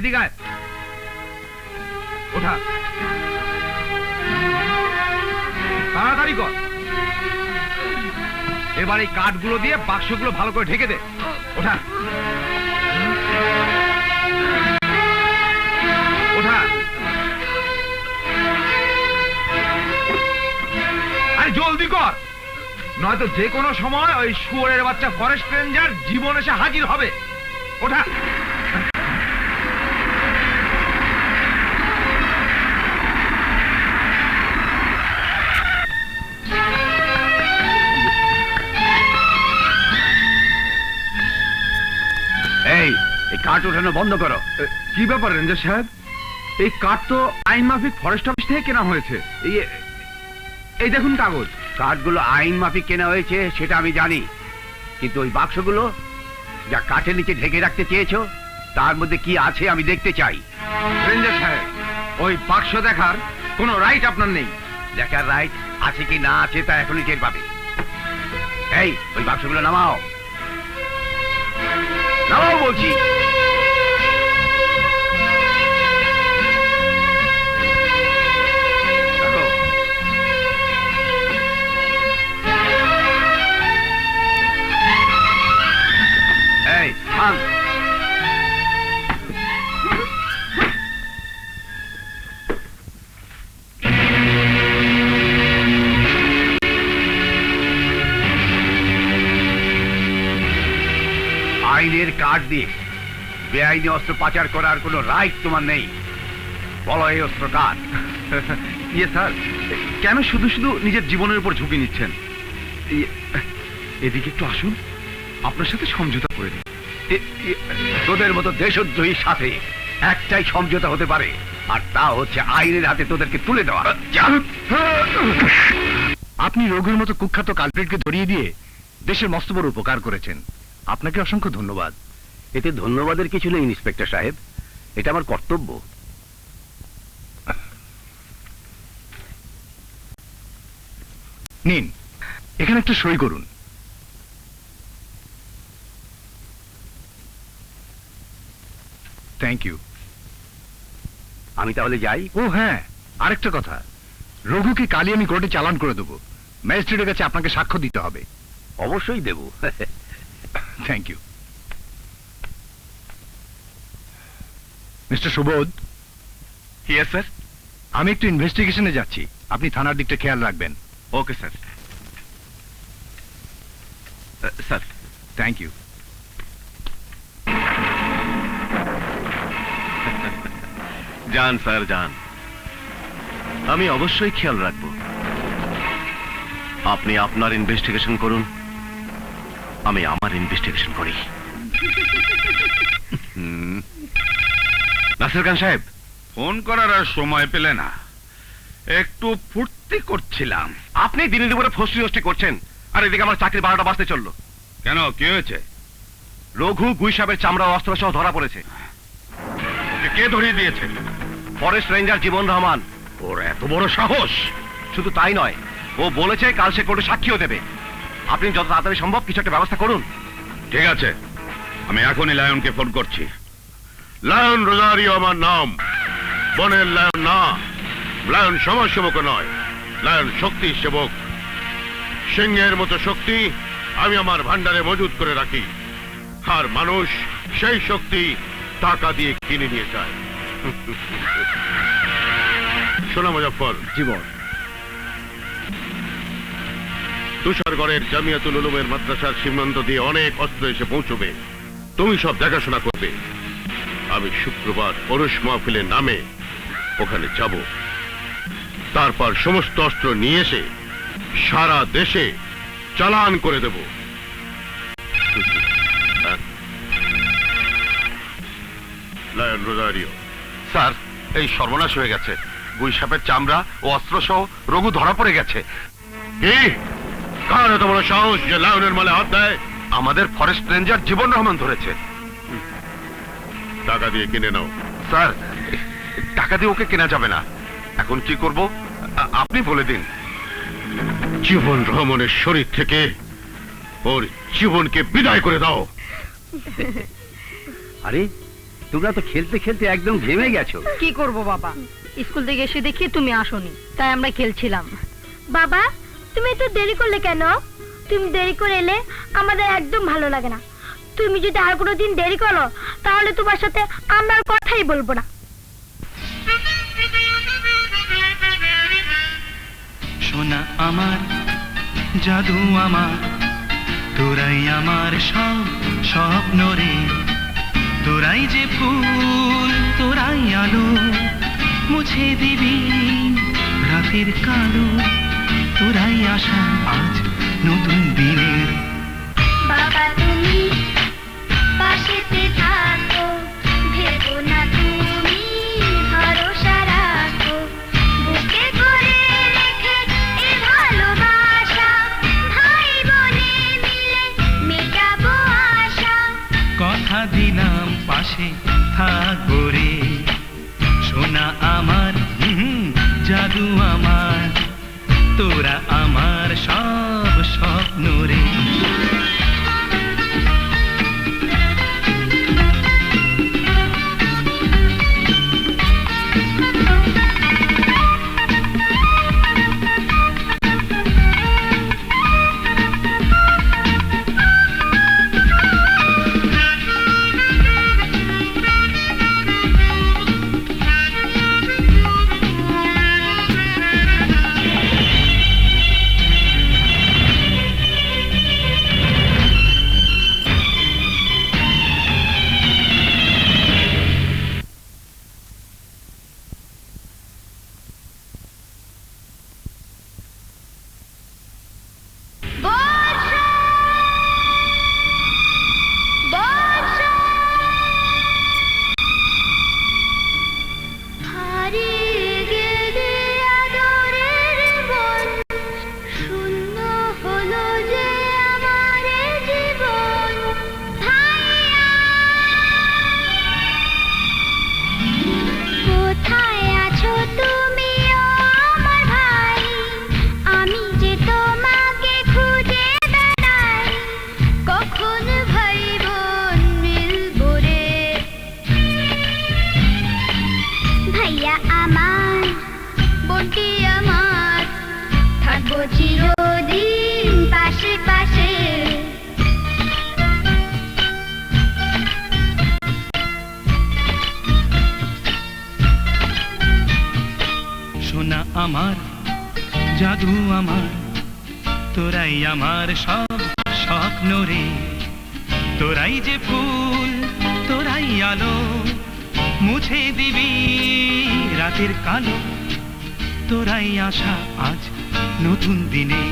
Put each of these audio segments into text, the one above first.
এদিকে আয়। ওঠা, তাড়াতাড়ি কর। এবার এই কাঠগুলো দিয়ে বাক্সগুলো ভালো করে ঢেকে দে। ওঠা ওঠা, আরে জলদি কর, নয়তো যে কোনো সময় ওই শুয়োরের বাচ্চা ফরেস্ট রেঞ্জার জীবন এসে হাজির হবে। ওঠা। এই কাঠ উঠানো বন্ধ করো। কি ব্যাপার রেঞ্জার সাহেব? এই কাঠ তো আইন মাফিক ফরেস্ট অফিস থেকে কেনা হয়েছে। এই দেখুন কাগজ। কাঠগুলো আইন মাফিক কেনা হয়েছে সেটা আমি জানি, কিন্তু ওই বাক্সগুলো যা কাঠের নিচে ঢেকে রাখতে চেয়েছো তার মধ্যে কি আছে আমি দেখতে চাই। রেঞ্জার সাহেব, ওই বাক্স দেখার কোনো রাইট আপনার নেই। দেখার রাইট আছে কি না আছে তা এখনই টের পাবে। এই ওই বাক্সগুলো নামাও, নামাও বলছি। আইনের কার্ড দিয়ে বেআইনি অস্ত্র পাচার করার কোনো রাইট তোমার নেই। বলো এই অস্ত্র কার? ইয়ে স্যার, কেন শুধু শুধু নিজের জীবনের উপর ঝুঁকি নিচ্ছেন? এদিকে একটু আসুন, আপনার সাথে সমঝোতা করে দিন। তোদের মতো দেশদ্রোহীর সাথে একটাই সমঝোতা হতে পারে, আর তা হচ্ছে আইনের হাতে তোদেরকে তুলে দেওয়া। আপনি রঘুর মতো কুখ্যাত কালপ্রিটকে ধরিয়ে দিয়ে দেশের মস্ত বড় উপকার করেছেন, আপনাকে অসংখ্য ধন্যবাদ। এতে ধন্যবাদের কিছু নেই ইন্সপেক্টর সাহেব, এটা আমার কর্তব্য। নিন, এখানে একটা সই করুন। Thank you. আমি তাহলে যাই? ও হ্যাঁ, আরেকটা কথা, রঘুকে কালই আমি কোর্টে চালান করে দেবো। ম্যাজিস্ট্রেটের কাছে আপনাকে সাক্ষ্য দিতে হবে। অবশ্যই দেব। Thank you. Mister Subodh. Yes sir. আমি একটু ইনভেস্টিগেশনে যাচ্ছি, আপনি থানার দিকটা খেয়াল রাখবেন। Okay sir. Sir. Thank you. যান স্যার যান, আমি অবশ্যই খেয়াল রাখবো। আপনি আপনার ইনভেস্টিগেশন করুন, আমি আমার ইনভেস্টিগেশন করি। নাসির খান সাহেব, ফোন করার আর সময় পেলে না, একটু ফুর্তি করছিলাম। আপনি দিনে দুপুরে ফষ্টি করছেন, আর এদিকে আমার চাকরি 12টা বাজতে চললো। কেন, কি হয়েছে? রঘু গুইসাবের চামড়া অস্ত্র সহ ধরা পড়েছে। কে ধরিয়ে দিয়েছে? ফরেস্ট রেঞ্জার জীবন রহমান। ওর এত বড় সাহস! শুধু তাই নয়, ও বলেছে কাল সে কোর্টে সাক্ষীও দেবে। আপনি যত তাড়াতাড়ি সম্ভব কিছু একটা ব্যবস্থা করুন। ঠিক আছে, আমি এখনই লায়নকে ফোন করছি। লায়ন রোজারিও আমার নাম, বনের লায়ন না। লায়ন সমাজসেবক নয়, লায়ন শক্তি সেবক। সিংহের মতো শক্তি আমি আমার ভান্ডারে মজুদ করে রাখি, আর মানুষ সেই শক্তি টাকা দিয়ে কিনে নিয়ে যায়। শোনা মুজাফফর। জীবন। তুষারগড়ের জামিয়াতুল উলুমের মাদ্রাসার সীমান্ত দিয়ে অনেক অস্ত্র এসে পৌঁছবে, তুমি সব দেখাশোনা করবে। আমি শুক্রবার ওরস মাহফিলের নামে ওখানে যাব, তারপর সমস্ত অস্ত্র নিয়ে এসে সারা দেশে চালান করে দেব। Lion Rosario. স্যার, এই সর্বনাশ হয়ে গেছে। গুইসাপের চামড়া ও অস্ত্র সহ রঘু ধরা পড়ে গেছে। কি? কার এত বড় সাহস যে লায়নের মালে হাত দেয়? আমাদের ফরেস্ট রেঞ্জার জীবন রহমান ধরেছে। টাকা দিয়ে কিনে নাও। স্যার, টাকা দিয়ে ওকে কেনা যাবে না। এখন কি করব আপনি বলে দিন। জীবন রহমানের শরীর থেকে ওর জীবনকে বিদায় করে দাও। আরে তোমরা তো খেলতে খেলতে একদম ঘেমে গেছো। কি করব বাবা, স্কুল থেকে এসে দেখি তুমি আসোনি, তাই আমরা খেলছিলাম। বাবা, তুমি তো দেরি করলে কেন? তুমি দেরি করে এলে আমাদের একদম ভালো লাগে না। তুমি যদি আর কোনোদিন দেরি করো তাহলে তোমার সাথে আমরা আর কথাই বলবো না। সোনা আমার, জাদু আমার, তোরাই আমার সব স্বপ্ন রে। তোরাই যে ফুল, তোরাই আলো, মুছে দিবি রাতের কালো। তোরাই আশা আজ নতুন দিনের। বাবা তুমি পাশেতে থাকো, ভেবো না তুমি ভরসা রাখো, বুকে করে রেখে এ ভালোবাসা, ভাই বোনে মিলে মেটাবো আশা। কথা দিলাম পাশে থাকবো রে। সোনা আমার, জাদু আমার, তোরা আমার সব স্বপ্ন রে। বর্ষা, বর্ষা, হারিয়ে গেলে আদরের মন, শূন্য হলো যে আমার জীবন। ভাইয়া, কোথায় আছো তুমি ও আমার ভাই? আমি যে তোমাকে খুঁজে বেড়াই, কখন ভাই বোন মিলবো রে? ভাইয়া আমার, বোনটি আমার, থাকবো চিরদিন পাশে পাশে। সোনা আমার, জাদু আমার, তোরাই আমার সব স্বপ্ন রে। তোরাই যে ফুল, তোরাই আলো, মুছে দিবি রাতের কালো। তোরাই আশা আজ নতুন দিনে।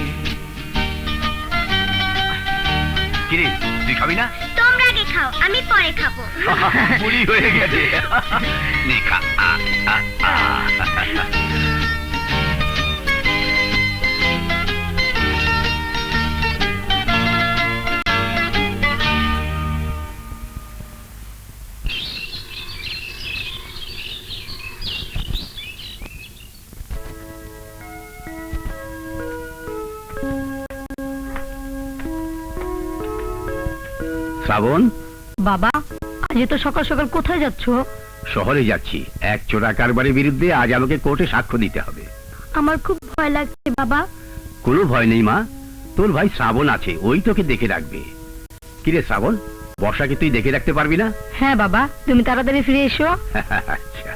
কিরে, তুই খাবি না? তোমরা আগে খাও, আমি পরে খাবো। বুড়ি হয়ে গেছে। নে খা। শ্রাবণ, বাবা, আজ তো সকাল সকাল কোথায় যাচ্ছ? শহরে যাচ্ছি। এক চোরা কারবারের বিরুদ্ধে আজ আমাকে কোর্টে সাক্ষ্য দিতে হবে। আমার খুব ভয় লাগছে বাবা। কোনো ভয় নেই মা, তোর ভাই শ্রাবণ আছে, ওই তোকে দেখে রাখবে। কিরে শ্রাবণ, বর্ষাকে তুই দেখে রাখতে পারবি না? হ্যাঁ বাবা, তুমি তাড়াতাড়ি ফিরে এসো। আচ্ছা।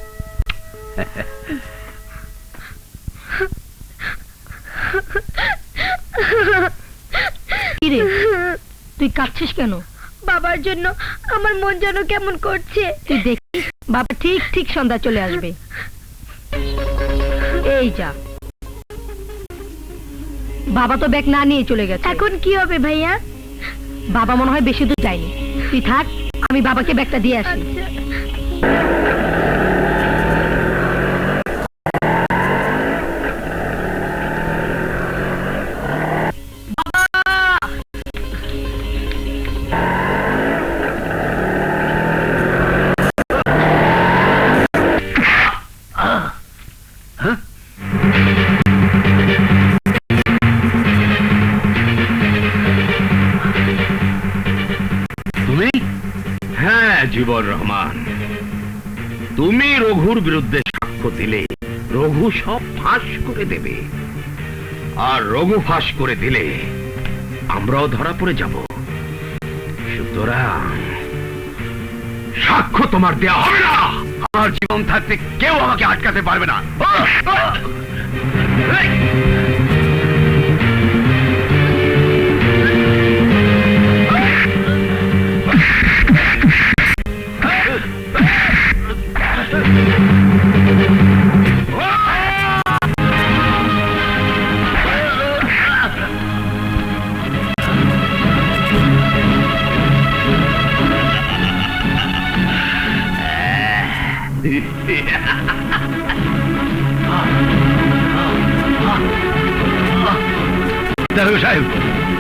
কি রে, তুই কাঁদছিস কেন? বাবার জন্য আমার মন যেন কেমন করছে। তুই দেখিস, বাবা ঠিক ঠিক সন্ধ্যা চলে আসবে। এই যা, বাবা তো ব্যাগ না নিয়ে চলে গেছে। এখন কি হবে ভাইয়া? বাবা মনে হয় বেশি দূর যায়নি, তুই থাক, আমি বাবাকে ব্যাগটা দিয়ে আসি। তুমি? হ্যাঁ জীবন রহমান, তুমি রঘুর বিরুদ্ধে সাক্ষ্য দিলে রঘু সব ফাঁস করে দেবে, আর রঘু ফাঁস করে দিলে আমরাও ধরা পড়ে যাব। সুতরাং সাক্ষ্য তোমার দেয়া হবে না। আমার জীবন থাকতে কেউ আমাকে আটকাতে পারবে না।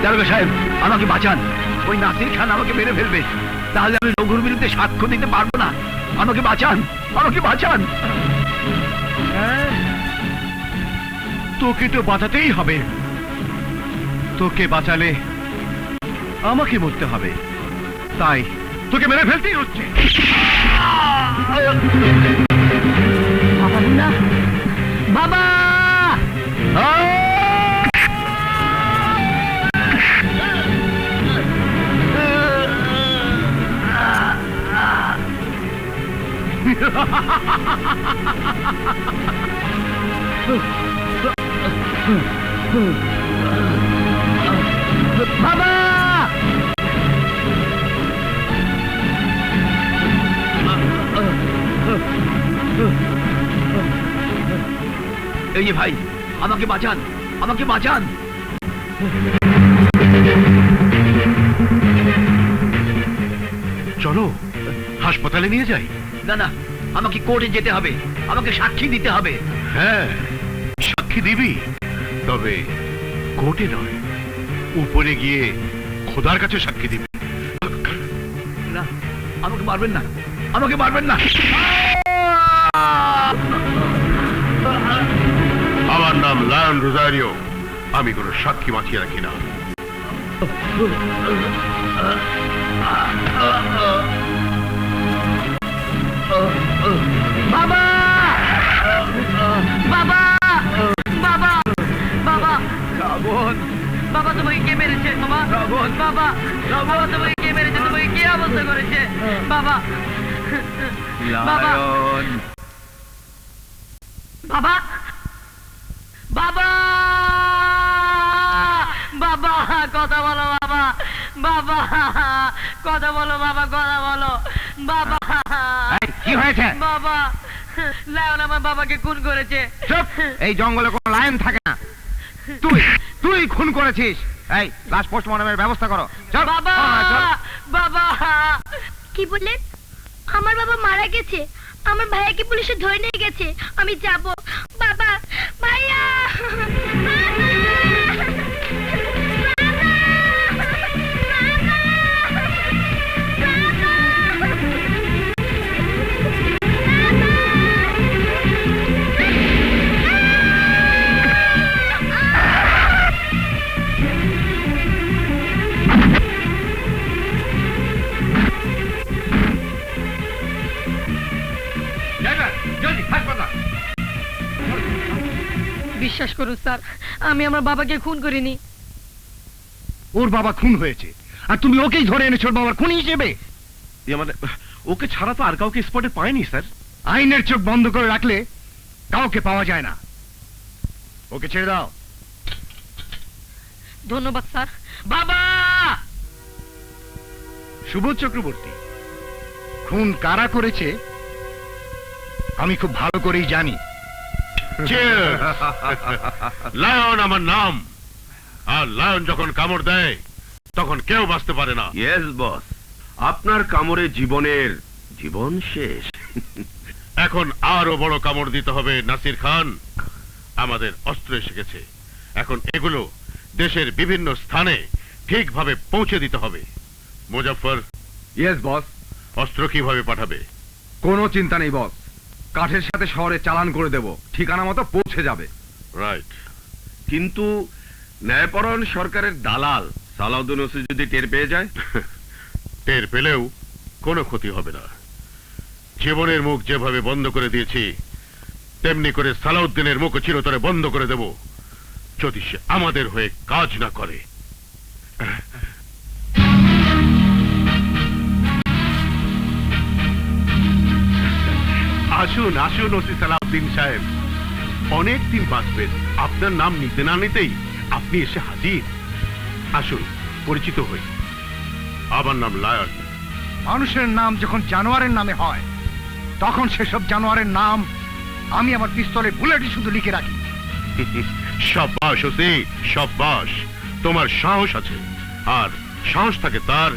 দারোগা সাহেব, আমাকে বাঁচান। ওই নাসির খান আমাকে মেরে ফেলবে, তাহলে আমি রঘুর বিরুদ্ধে সাক্ষ্য দিতে পারবো না। আমাকে বাঁচান, আমাকে বাঁচান। তোকে তো বাঁচাতেই হবে। তোকে বাঁচালে আমাকে মরতে হবে, তাই তোকে মেরে ফেলতেই হচ্ছে। বাবা মুন্না, বাবা! বাবা! এই যে ভাই, আমাকে বাঁচান, আমাকে বাঁচান। চলো হাসপাতালে নিয়ে যাই। না না, আমাকে কোর্টে যেতে হবে, আমাকে সাক্ষী দিতে হবে। হ্যাঁ, সাক্ষী দিবি, তবে কোর্টে নয়, উপরে গিয়ে খোদার কাছে সাক্ষী দিবি। না, আমাকে মারবেন না, আমাকে মারবেন না। আমার নাম লায়ন রোজারিও। আমি কোনো সাক্ষী বাঁচিয়ে রাখি না। বাবা! বাবা! বাবা! বাবা! শ্রাবণ, বাবা, তোমাকে কে মেরেছে? বাবা! শ্রাবণ, বাবা! বাবা, তোমাকে কে মেরেছে? তোমাকে কে অবস্থা করেছে? বাবা! বাবা! লায়ন। বাবা! বাবা! বাবা, কথা বলো বাবা! বাবা, কথা বলো বাবা, কথা বলো বাবা! এই, কি হয়েছে? বাবা, লায়ন আমার বাবাকে খুন করেছে। চুপ! এই জঙ্গলে কোনো লায়ন থাকে না। তুই খুন করেছিস। এই, লাশ পোস্টমর্টমের ব্যবস্থা করো। চল। বাবা! চল। বাবা! কি বললেন? আমার বাবা মারা গেছে। আমার ভাইয়াকে পুলিশে ধরে নিয়ে গেছে। আমি যাব। বাবা! ভাইয়া! জলদি হাসপাতাল। বিশ্বাস করুন স্যার, আমি আমার বাবাকে খুন করিনি। ওর বাবা খুন হয়েছে, আর তুমি ওকেই ধরে এনেছো ওর বাবার খুনি হিসেবে। মানে ওকে ছাড়া তো আর কাউকে স্পটে পায়নি স্যার। আইনের চোখ বন্ধ করে রাখলে কাউকে পাওয়া যায় না। ওকে ছেড়ে দাও। ধন্যবাদ স্যার। বাবা! সুবোধ চক্রবর্তী, খুন কারা করেছে আমি খুব ভালো করেই জানি। Cheers! লায়ন আমার নাম, আর লায়ন যখন কামড় দেয় তখন কেউ বাঁচতে পারে না। ইয়েস বস, আপনার কামড়ে জীবন শেষ। এখন আরো বড় কামড় দিতে হবে নাসির খান। আমাদের অস্ত্র এসে গেছে, এখন এগুলো দেশের বিভিন্ন স্থানে ঠিকভাবে পৌঁছে দিতে হবে। Muzaffar, yes boss. অস্ত্র কিভাবে পাঠাবে? কোনো চিন্তা নেই বস, কাঠের সাথে শহরে চালান করে দেব, ঠিকানা মতো পৌঁছে যাবে। রাইট। কিন্তু ন্যায়পরায়ণ সরকারের দালাল সালাউদ্দিন ওসি যদি টের পেয়ে যায়? টের পেলেও কোনো ক্ষতি হবে না। জীবনের মুখ যেভাবে বন্ধ করে দিয়েছি তেমনি করে সালাউদ্দিনের মুখ চিরতরে বন্ধ করে দেব যদি সে আমাদের হয়ে কাজ না করে। আসুন আসুন ওসি সালাউদ্দিন সাহেব, অনেক দিন বাঁচবেন। আপনার নাম নিতে না নিতেই আপনি এসে হাজির। আসুন পরিচিত হই। আমার নাম লায়ন। মানুষের নাম যখন জানোয়ারের নামে হয় তখন সেসব জানোয়ারের নাম আমি আমার পিস্তলে বুলেটে শুধু লিখে রাখি। সাব্বাস ওসি, সাব্বাস। তোমার সাহস আছে, আর সাহস থাকে তার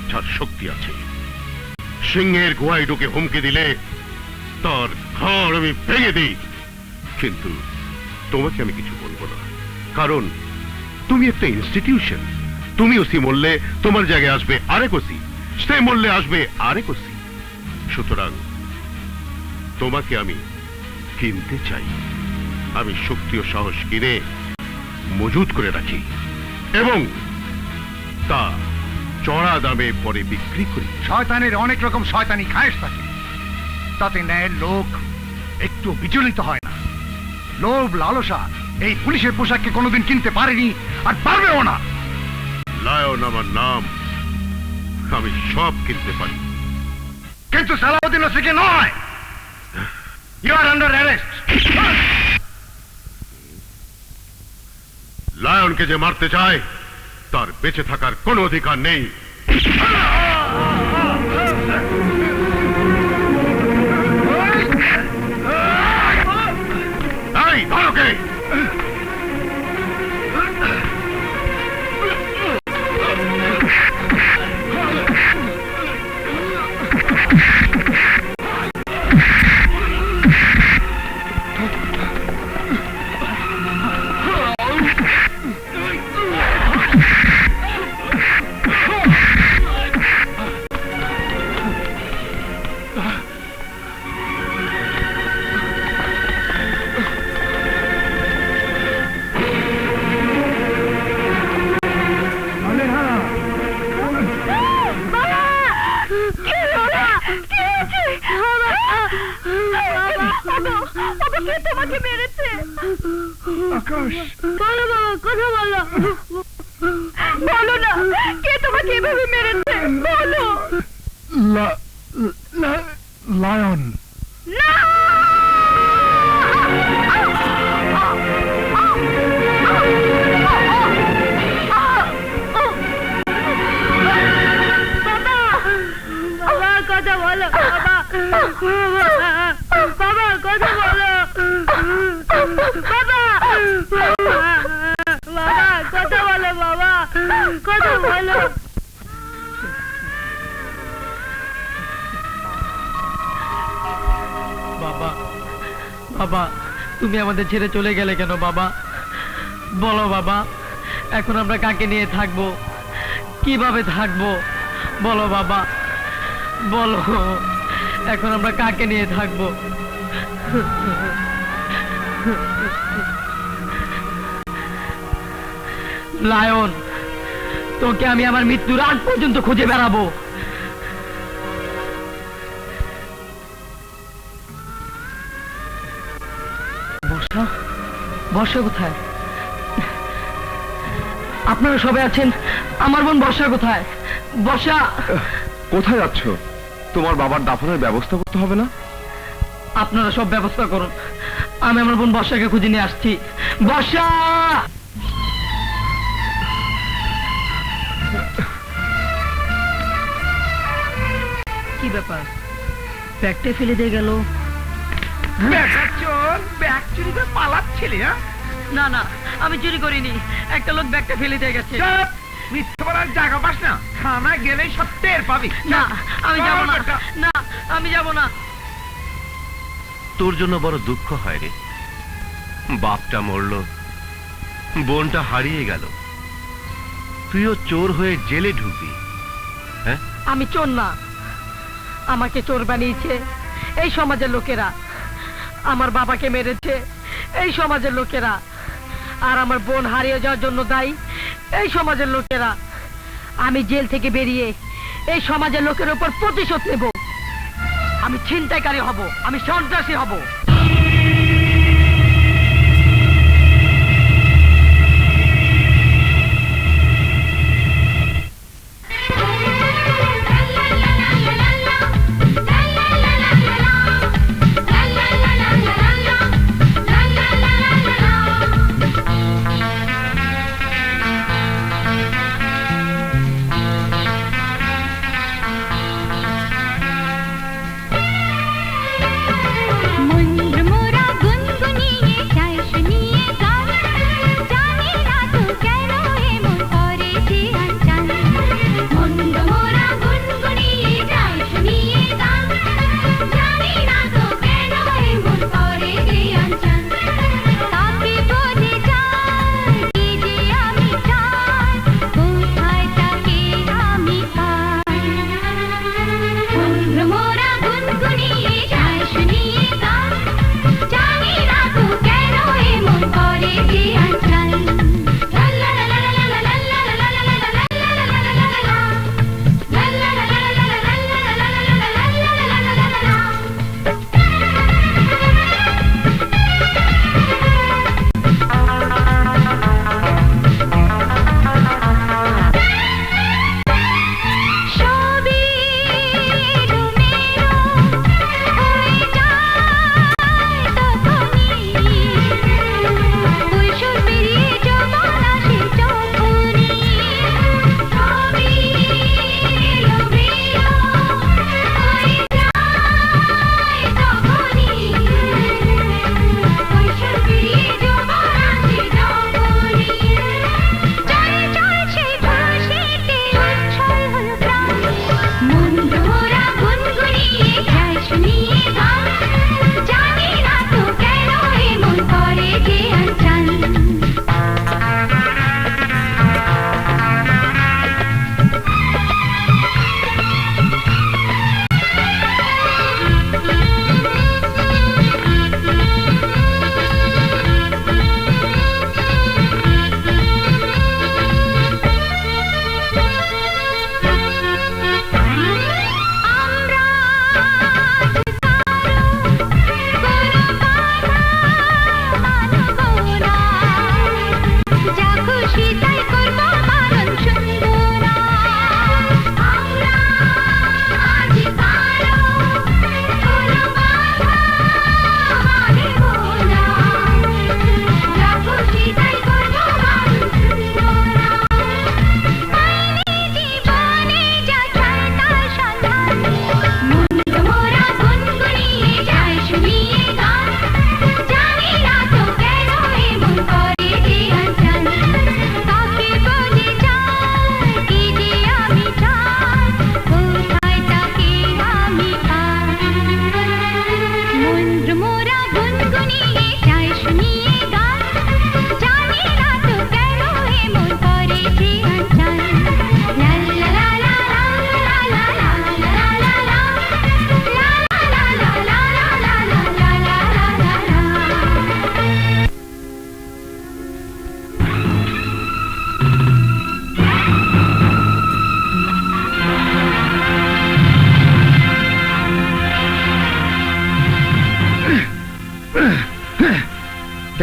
যার শক্তি আছে। সিংহের গুহায় ঢুকে হুমকি দিলে তার ঘর আমি ভেঙে দিই, কিন্তু তোমাকে আমি কিছু বলবো না, কারণ তুমি একটা ইনস্টিটিউশন। তুমি ওসি মরলে তোমার জায়গায় আসবে আরেক ওসি, সে মরলে আসবে আরেক ওসি। সুতরাং তোমাকে আমি কিনতে চাই। আমি শক্তি ও সাহস কিনে মজুত করে রাখি এবং তা চড়া দামে পরে বিক্রি করি। শয়তানের অনেক রকম শয়তানি খায়েশ থাকে, তাতে ন্যায়ের লোক একটু বিচলিত হয় না। লোভ লালসা এই পুলিশের পোশাককে কোনোদিন কিনতে পারেনি আর পারবেও না। লায়ন আমার নাম, আমি সব কিনতে পারি। কিন্তু সালাউদ্দিন ওসিকে নয়। You are under arrest. লায়নকে যে মারতে চায় তার বেঁচে থাকার কোনো অধিকার নেই। এই ধরোকে। তোমাকে মেরেছে আকাশ, বলো বাবা, কথা বলো। বলো না, কে তোমাকে এভাবে মেরেছে বলো। লায়ন। না বাবা, কথা বলো বাবা। বাবা কথা বলো বাবা। বাবা কথা বলো বাবা, কথা বলো। বাবা, বাবা তুমি আমাদের ছেড়ে চলে গেলে কেন বাবা? বলো বাবা, এখন আমরা কাকে নিয়ে থাকবো, কিভাবে থাকবো? বলো বাবা, বলো এখন আমরা কাকে নিয়ে থাকবো? লায়ন, তোকে আমি আমার মৃত্যুর আগ পর্যন্ত খুঁজে বেড়াবো। বর্ষা, বর্ষা কোথায়? আপনারা সবাই আছেন, আমার বোন বর্ষা কোথায়? বর্ষা কোথায় যাচ্ছ? তোমার বাবার দাফনের ব্যবস্থা করতে হবে না? আপনারা সব ব্যবস্থা করুন, আমি আমার বোন বর্ষাকে খুঁজে নিয়ে আসছি। বর্ষা! কি ব্যাপার, ব্যাগটা ফেলে দিয়ে গেল? ব্যাগ চুরি করে পালাচ্ছিলে? না না, আমি চুরি করিনি, একটা লোক ব্যাগটা ফেলে দিয়ে গেছে। মিথ্যে বলার জায়গা পাস না, থানায় গেলেই সব টের পাবি। না আমি যাব না, না আমি যাব না। তোর জন্য বড় দুঃখ হয় রে। বাপটা মরল, বোনটা হারিয়ে গেল, তুইও চোর হয়ে জেলে ঢুকবি। হ্যাঁ, আমি চোর না, আমাকে চোর বানিয়েছে এই সমাজের লোকেরা। আমার বাবাকে মেরেছে এই সমাজের লোকেরা, আর আমার বোন হারিয়ে যাওয়ার জন্য দায়ী এই সমাজের লোকেরা। আমি জেল থেকে বেরিয়ে এই সমাজের লোকের উপর প্রতিশোধ নেব। আমি ছিনতাইকারী হব, আমি সন্ত্রাসী হব।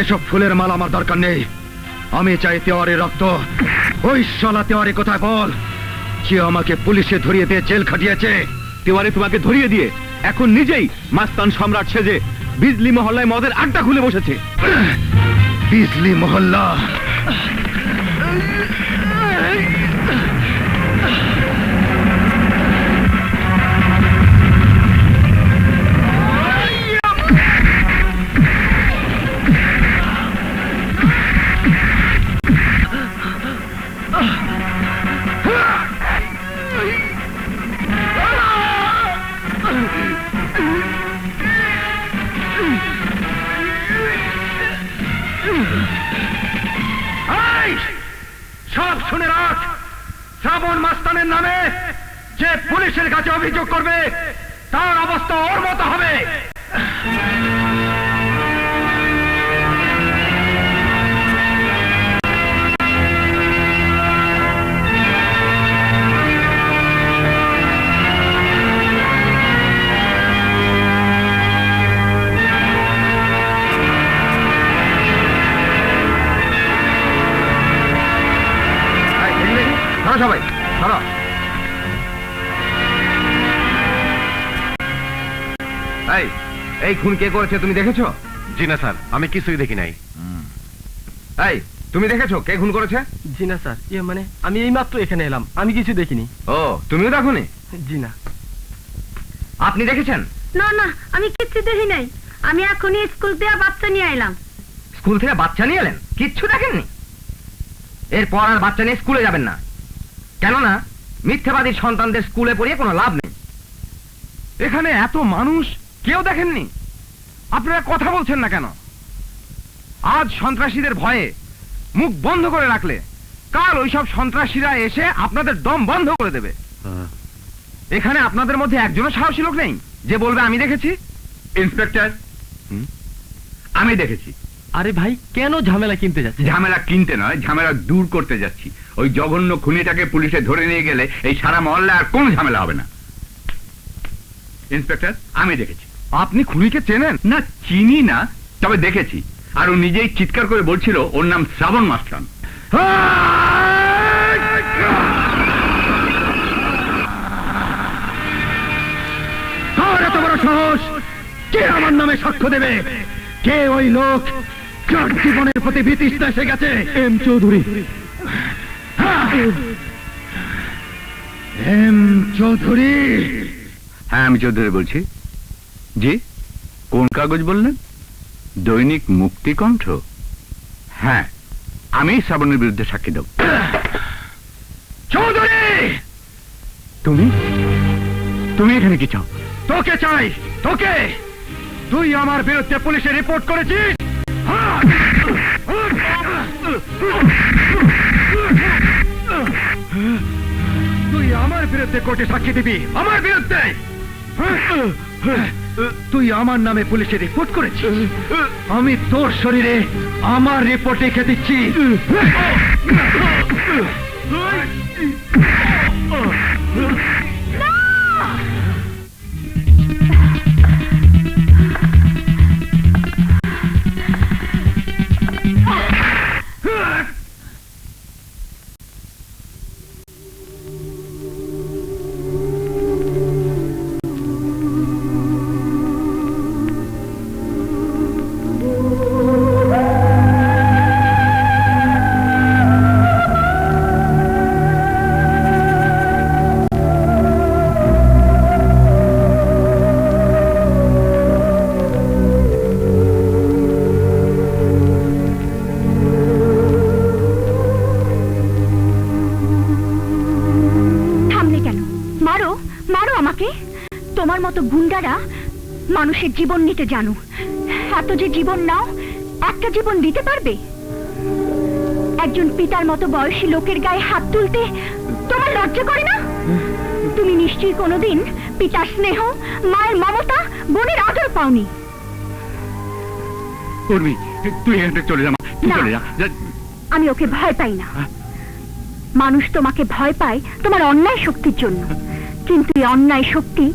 এসব ফুলের মালা আমার দরকার নেই। আমি চাই তেওয়ারির রক্ত। ওই শালা তেওয়ারি কোথায় বল, যে আমাকে পুলিশে ধরিয়ে দিয়ে জেল খাটিয়েছে। তেওয়ারি তোমাকে ধরিয়ে দিয়ে এখন নিজেই মাস্তান সম্রাট সেজে বিজলি মহল্লায় মদের আড্ডা খুলে বসেছে। বিজলি মহল্লা? সব শুনে রাখ, শ্রাবণ মাস্তানের নামে যে পুলিশের কাছে অভিযোগ করবে তার অবস্থা ওর মতো হবে। ধরো সবাই, ধরো। এই খুন কে করেছে তুমি দেখেছো? জি না স্যার, আমি কিছুই দেখি নাই। এই তুমি দেখেছো কে খুন করেছে? জি না স্যার, মানে আমি এইমাত্র এখানে এলাম, আমি কিছু দেখিনি। ও, তুমিও দেখোনি? জি না। আপনি দেখেছেন? না না, আমি কিচ্ছু দেখি নাই। আমি এখনই স্কুল থেকে বাচ্চা নিয়ে এলাম। স্কুল থেকে বাচ্চা নিয়ে এলেন? কিচ্ছু দেখেননি? এরপর আর বাচ্চা নিয়ে স্কুলে যাবেন না, কেননা মিথ্যাবাদী সন্তানদের স্কুলে পড়িয়ে কোনো লাভ নেই। এখানে এত মানুষ, কেউ দেখেননি? আপনারা কথা বলছেন না কেন? আজ সন্ত্রাসীদের ভয়ে মুখ বন্ধ করে রাখলে কাল ওইসব সন্ত্রাসীরা এসে আপনাদের দম বন্ধ করে দেবে। এখানে আপনাদের মধ্যে একজনও সাহসী লোক নেই যে বলবে আমি দেখেছি? ইন্সপেক্টর, আমি দেখেছি। আরে ভাই, কেন ঝামেলা কিনতে যাচ্ছে? ঝামেলা কিনতে নয়, ঝামেলা দূর করতে যাচ্ছি। ওই জঘন্য খুনিটাকে পুলিশে ধরে নিয়ে গেলে এই সারা মহল্লায় আর কোনো ঝামেলা হবে না। ইন্সপেক্টর, আমি দেখেছি। আপনি খুনিকে চেনেন? না, চিনি না, তবে দেখেছি। আর ও নিজেই চিৎকার করে বলছিল ওর নাম শ্রাবণ মাস্টার। কার এত বড় সাহস? কে আমার নামে সাক্ষ্য দেবে? কে ওই লোক যার জীবনের প্রতি বিতৃষ্ণা এসে গেছে? এম চৌধুরী। এম চৌধুরী? হ্যাঁ, আমি চৌধুরী বলছি। জি, কোন কাগজ বললেন? দৈনিক মুক্তিকণ্ঠ? হ্যাঁ, আমি শ্রাবণের বিরুদ্ধে সাক্ষী দেব। চৌধুরী! তুমি তুমি এখানে কি চাও? তোকে চাই, তোকে। তুই আমার বিরুদ্ধে পুলিশে রিপোর্ট করেছিস। তুই আমার বিরুদ্ধে কোর্টে সাক্ষী দিবি, আমার বিরুদ্ধে। তুই আমার নামে পুলিশে রিপোর্ট করেছিস, আমি তোর শরীরে আমার রিপোর্ট লিখে দিচ্ছি। তোমার মতো গুন্ডারা মানুষের জীবন নিতে জানো, এত যে জীবন নাও, একটা জীবন দিতে পারবে? একজন পিতার মতো বয়সী লোকের গায়ে হাত তুলতে তোমার লজ্জা করে না? তুমি নিশ্চয়ই কোনোদিন পিতার স্নেহ, মায়ের মমতা, বোনের আদর পাওনি। উর্মি, তুই এখান থেকে চলে যা, চলে যা। আমি ওকে ভয় পাই না। মানুষ তোমাকে ভয় পায় তোমার অন্যায় শক্তির জন্য, কিন্তু এই অন্যায় শক্তি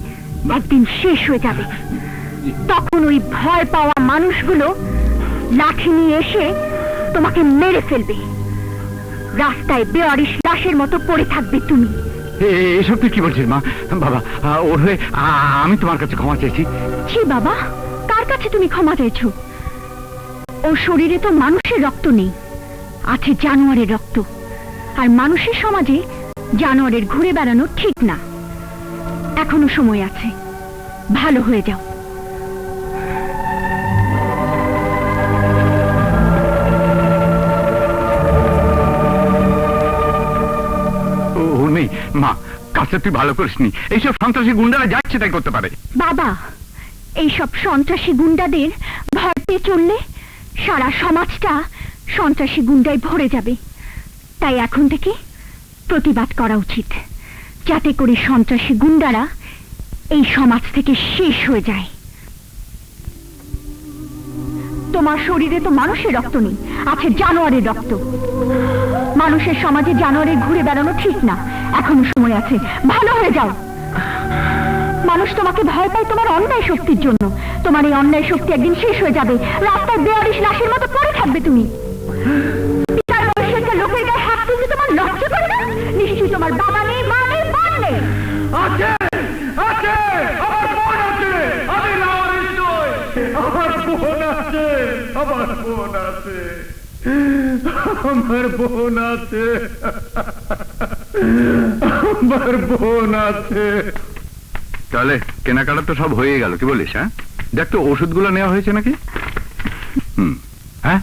একদিন শেষ হয়ে যাবে। তখন ওই ভয় পাওয়া মানুষগুলো লাঠি নিয়ে এসে তোমাকে মেরে ফেলবে। রাস্তায় বেয়ারিশ লাশের মতো পড়ে থাকবে তুমি। এসব তুই কি বলছিস মা? বাবা, ওর হয়ে আমি তোমার কাছে ক্ষমা চাইছি। ছি বাবা, কার কাছে তুমি ক্ষমা চাইছো? ওর শরীরে তো মানুষের রক্ত নেই, আছে জানোয়ারের রক্ত। আর মানুষের সমাজে জানোয়ারের ঘুরে বেড়ানো ঠিক না। এখনো সময় আছে, ভালো হয়ে যাও। নেই মা, কাজটা তুই ভালো করিসনি। এইসব সন্ত্রাসী গুন্ডারা যাচ্ছে তাই করতে পারে। বাবা, এইসব সন্ত্রাসী গুন্ডাদের ভয় পেয়ে চললে সারা সমাজটা সন্ত্রাসী গুন্ডায় ভরে যাবে। তাই এখন থেকে প্রতিবাদ করা উচিত, যাতে করে সন্ত্রাসী গুন্ডারা এই সমাজ থেকে শেষ হয়ে যায়। তোমার শরীরে তো মানুষের রক্ত নেই, আছে জানোয়ারের রক্ত। মানুষের সমাজে জানোয়ারের ঘুরে বেড়ানো ঠিক না। এখনো সময় আছে, ভালো হয়ে যাও। মানুষ তোমাকে ভয় পায় তোমার অন্যায় শক্তির জন্য। তোমার এই অন্যায় শক্তি একদিন শেষ হয়ে যাবে। রাস্তায় বেয়ারিশ লাশের মতো পড়ে থাকবে তুমি। পিতার বয়সে লোকের গায়ে হাত তুলতে তোমার লজ্জা করে না? নিশ্চয়ই তোমার বাবা নেই, মা নেই, বোন নেই। আছে আছে, আমার বোন আছে, আমি লাওয়ারিস নই, আমার বোন আছে, আমার বোন আছে, আমার বোন আছে, আমার বোন আছে। তাহলে কেনাকাটা তো সব হয়ে গেল, কি বলিস? হ্যাঁ, দেখ তো ওষুধগুলো নেওয়া হয়েছে নাকি? হ্যাঁ,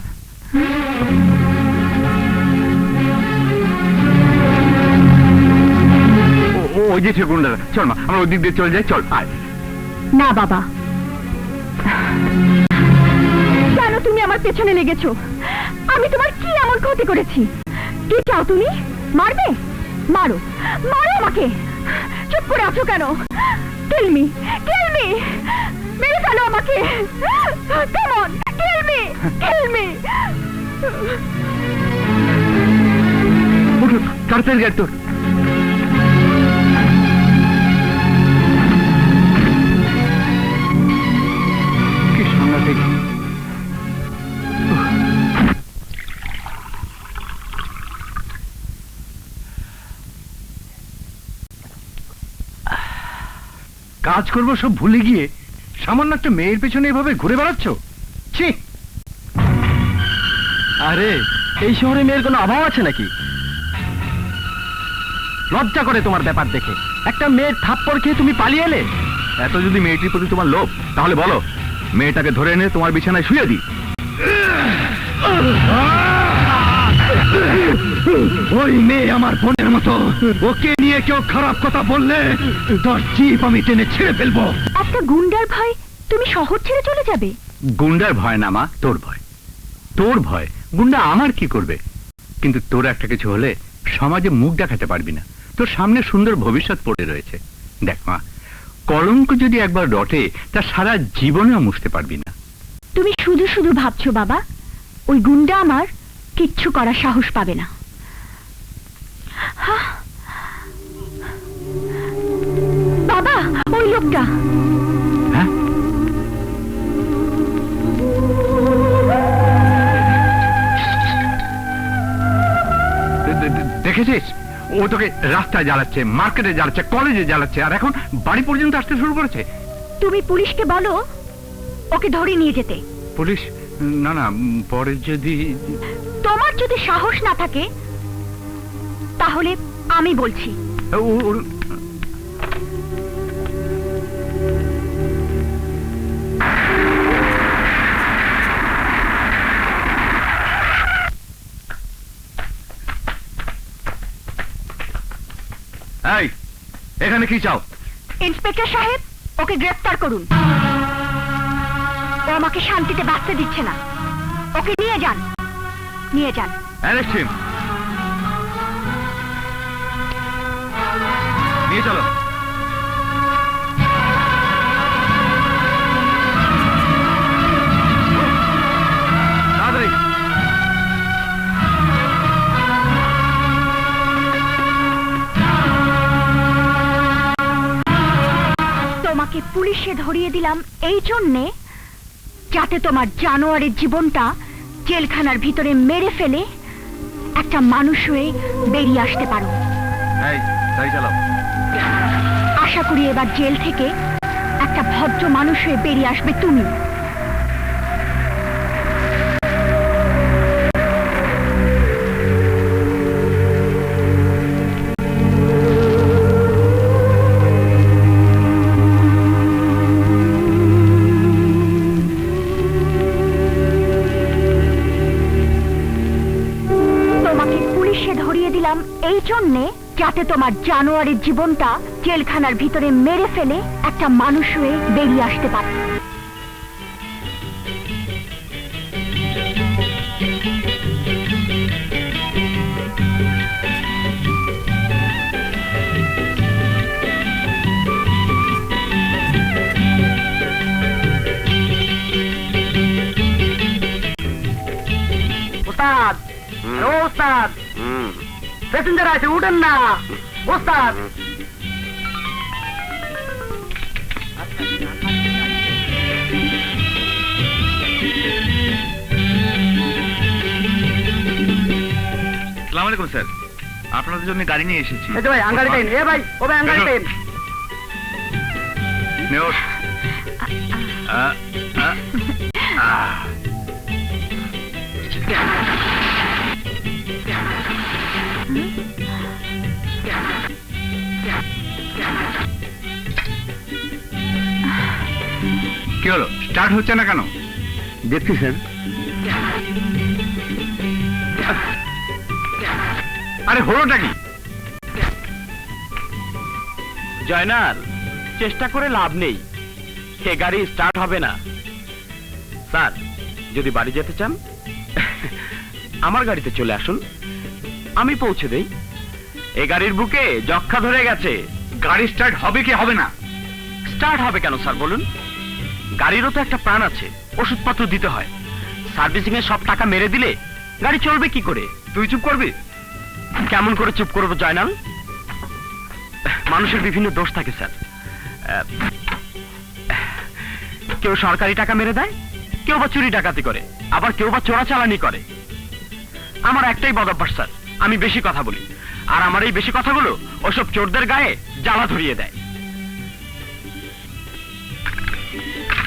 ওই যে সে গুন্ডারা, চল মা আমরা ওই দিক দিয়ে চলে যাই, চল আয়। না বাবা, কেন তুমি আমার পেছনে লেগেছো? আমি তোমার কি এমন ক্ষতি করেছি? কি চাও তুমি? মারবে? মারো, মারো আমাকে। চুপ করে আছো কেন? কিল মি, কিল মি, মেরে ফেলো আমাকে। Come on, kill me, kill me. উঠো, তাড়াতাড়ি গাড়ি তোর। কি সাংঘাতিক। কাজ করবো সব ভুলে গিয়ে সামান্য একটা মেয়ের পেছনে এভাবে ঘুরে বেড়াচ্ছ? ছি! আরে এই শহরে মেয়ের কোনো অভাব আছে নাকি? লজ্জা করে তোমার ব্যাপার দেখে। একটা মেয়ের থাপ্পড় খেয়ে তুমি পালিয়ে এলে। এত যদি মেয়েটির প্রতি তোমার লোভ, তাহলে বলো মেয়েটাকে ধরে এনে তোমার বিছানায় শুয়ে দিই। ওই মেয়ে আমার বোনের মতো, ওকে নিয়ে কেউ খারাপ কথা বললে তোর জিভ আমি টেনে ছেড়ে ফেলবো। একটা গুন্ডার ভয় তুমি শহর ছেড়ে চলে যাবে? গুন্ডার ভয় না মা, তোর ভয়। তোর ভয়, গুন্ডা আমার কি করবে? কিন্তু তোর একটা কিছু হলে সমাজে মুখ দেখাতে পারবি না। তোর সামনে সুন্দর ভবিষ্যৎ পড়ে রয়েছে। দেখ মা, কলঙ্ক যদি একবার রটে তা সারা জীবনেও মুছতে পারবি না। তুমি শুধু শুধু ভাবছো বাবা, ওই গুন্ডা আমার কিচ্ছু করার সাহস পাবে না। হাহ! বাবা, ওই লোকটা। হ্যাঁ, দেখেছিস? ও তোকে রাস্তায় জ্বালাচ্ছে, মার্কেটে জ্বালাচ্ছে, কলেজে জ্বালাচ্ছে, আর এখন বাড়ি পর্যন্ত আসতে শুরু করেছে। তুমি পুলিশকে বলো ওকে ধরে নিয়ে যেতে। পুলিশ? না না, পরে যদি... তোমার যদি সাহস না থাকে তাহলে আমি বলছি। এই, এখানে কি চাও? ইন্সপেক্টর সাহেব, ওকে গ্রেফতার করুন। ও আমাকে শান্তিতে বাঁচতে দিচ্ছে না। ওকে নিয়ে যান, নিয়ে যান। Arrest him. নিয়ে চলো। তাড়াতাড়ি। তোমাকে পুলিশে ধরিয়ে দিলাম এই জন্যে যাতে তোমার জানোয়ারের জীবনটা জেলখানার ভিতরে মেরে ফেলে একটা মানুষ হয়ে বেরিয়ে আসতে পারো। এই, গাড়ি চালাও। আশা করি এবার জেল থেকে একটা ভদ্র মানুষ হয়ে বেরিয়ে আসবে তুমি। এই জন্যে যাতে তোমার জানোয়ারের জীবনটা জেলখানার ভিতরে মেরে ফেলে একটা মানুষ হয়ে বেরিয়ে আসতে পারে। ওস্তাদ, ওস্তাদ, প্যাসেঞ্জার আছে, উঠেন না ওস্তাদ। আসসালামু আলাইকুম স্যার। আপনাদের জন্য গাড়ি নিয়ে এসেছি এই যে ভাই আঙ্গারি পেন, এ ভাই ও ভাই আঙ্গারি পেন। নে ওঠ। কি হলো, স্টার্ট হচ্ছে না কেন? দেখছি স্যার। আরে হলোটা কি? জয়নাল, চেষ্টা করে লাভ নেই, সে গাড়ি স্টার্ট হবে না। স্যার, যদি বাড়ি যেতে চান আমার গাড়িতে চলে আসুন, আমি পৌঁছে দেই। এই গাড়ির বুকে যক্ষা ধরে গেছে। গাড়ি স্টার্ট হবে কি হবে না? স্টার্ট হবে কেন স্যার বলুন? গাড়িরও তো একটা প্রাণ আছে, ওষুধপত্র দিতে হয়। সার্ভিসিং এর সব টাকা মেরে দিলে গাড়ি চলবে কি করে? তুই চুপ করবি? কেমন করে চুপ করবো জয়নাল? মানুষের বিভিন্ন দোষ থাকে স্যার। কেউ সরকারি টাকা মেরে দেয়, কেউ বা চুরি ডাকাতি করে, আবার কেউ বা চোরাচালানি করে। আমার একটাই বদ অভ্যাস স্যার, আমি বেশি কথা বলি, আর আমার এই বেশি কথাগুলো ওসব চোরদের গায়ে জ্বালা ধরিয়ে দেয়।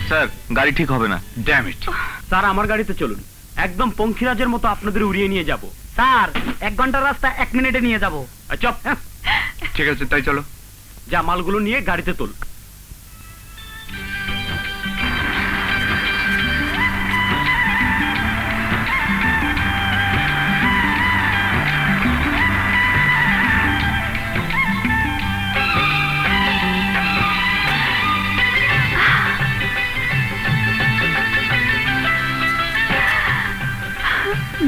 স্যার, গাড়ি ঠিক হবে না। Damn it. স্যার, আমার গাড়িতে চলুন, একদম পঙ্খিরাজের মতো আপনাদের উড়িয়ে নিয়ে যাব। স্যার 1 ঘন্টার রাস্তা 1 মিনিটে নিয়ে যাব। চপ, ঠিক আছে, তাই চলো। যা মালগুলো নিয়ে গাড়িতে তোল।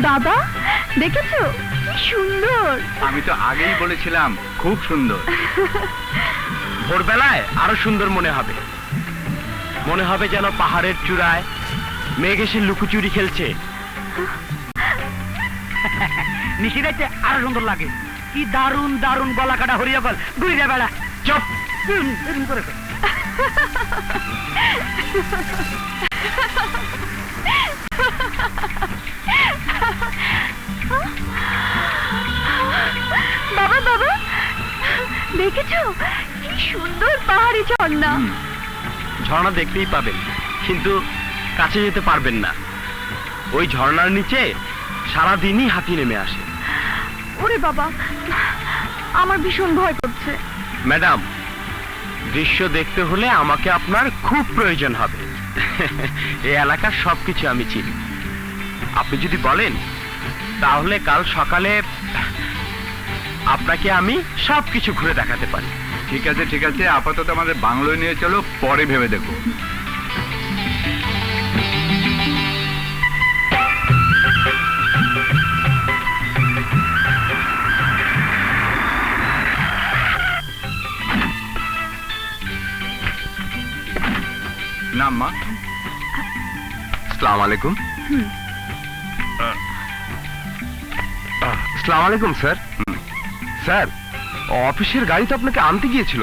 বাবা দেখেছো কি সুন্দর। আমি তো আগেই বলেছিলাম খুব সুন্দর। ভোরবেলায় আরো সুন্দর মনে হবে, মনে হবে যেন পাহাড়ের চূড়ায় মেঘ এসে লুকোচুরি খেলছে। নিশিরাইতে আরো সুন্দর লাগে। কি দারুন দারুন গলা কাটা হরিয়া গল ঘুরে বেড়া। চপ, এরকম করে কর। বাবা বাবা দেখেছো কি সুন্দর পাহাড়ি ঝর্ণা। ঝর্ণা দেখতেই পাবেন, কিন্তু কাছে যেতে পারবেন না। ওই ঝর্ণার নিচে সারাদিনই হাতি নেমে আসে। ওরে বাবা, আমার ভীষণ ভয় করছে। ম্যাডাম, দৃশ্য দেখতে হলে আমাকে আপনার খুব প্রয়োজন হবে। এই এলাকার সবকিছু আমি চিনি। আপনি যদি বলেন তাহলে কাল সকালে আপনাকে আমি সবকিছু ঘুরে দেখাতে পারি। ঠিক আছে ঠিক আছে, আপাতত আমাদের বাংলোয় নিয়ে চলো, পরে ভেবে দেখো। নাম মা। আসসালামু আলাইকুম। আসসালামু আলাইকুম স্যার। স্যার, অফিসের গাড়ি তো আপনাকে আনতে গিয়েছিল।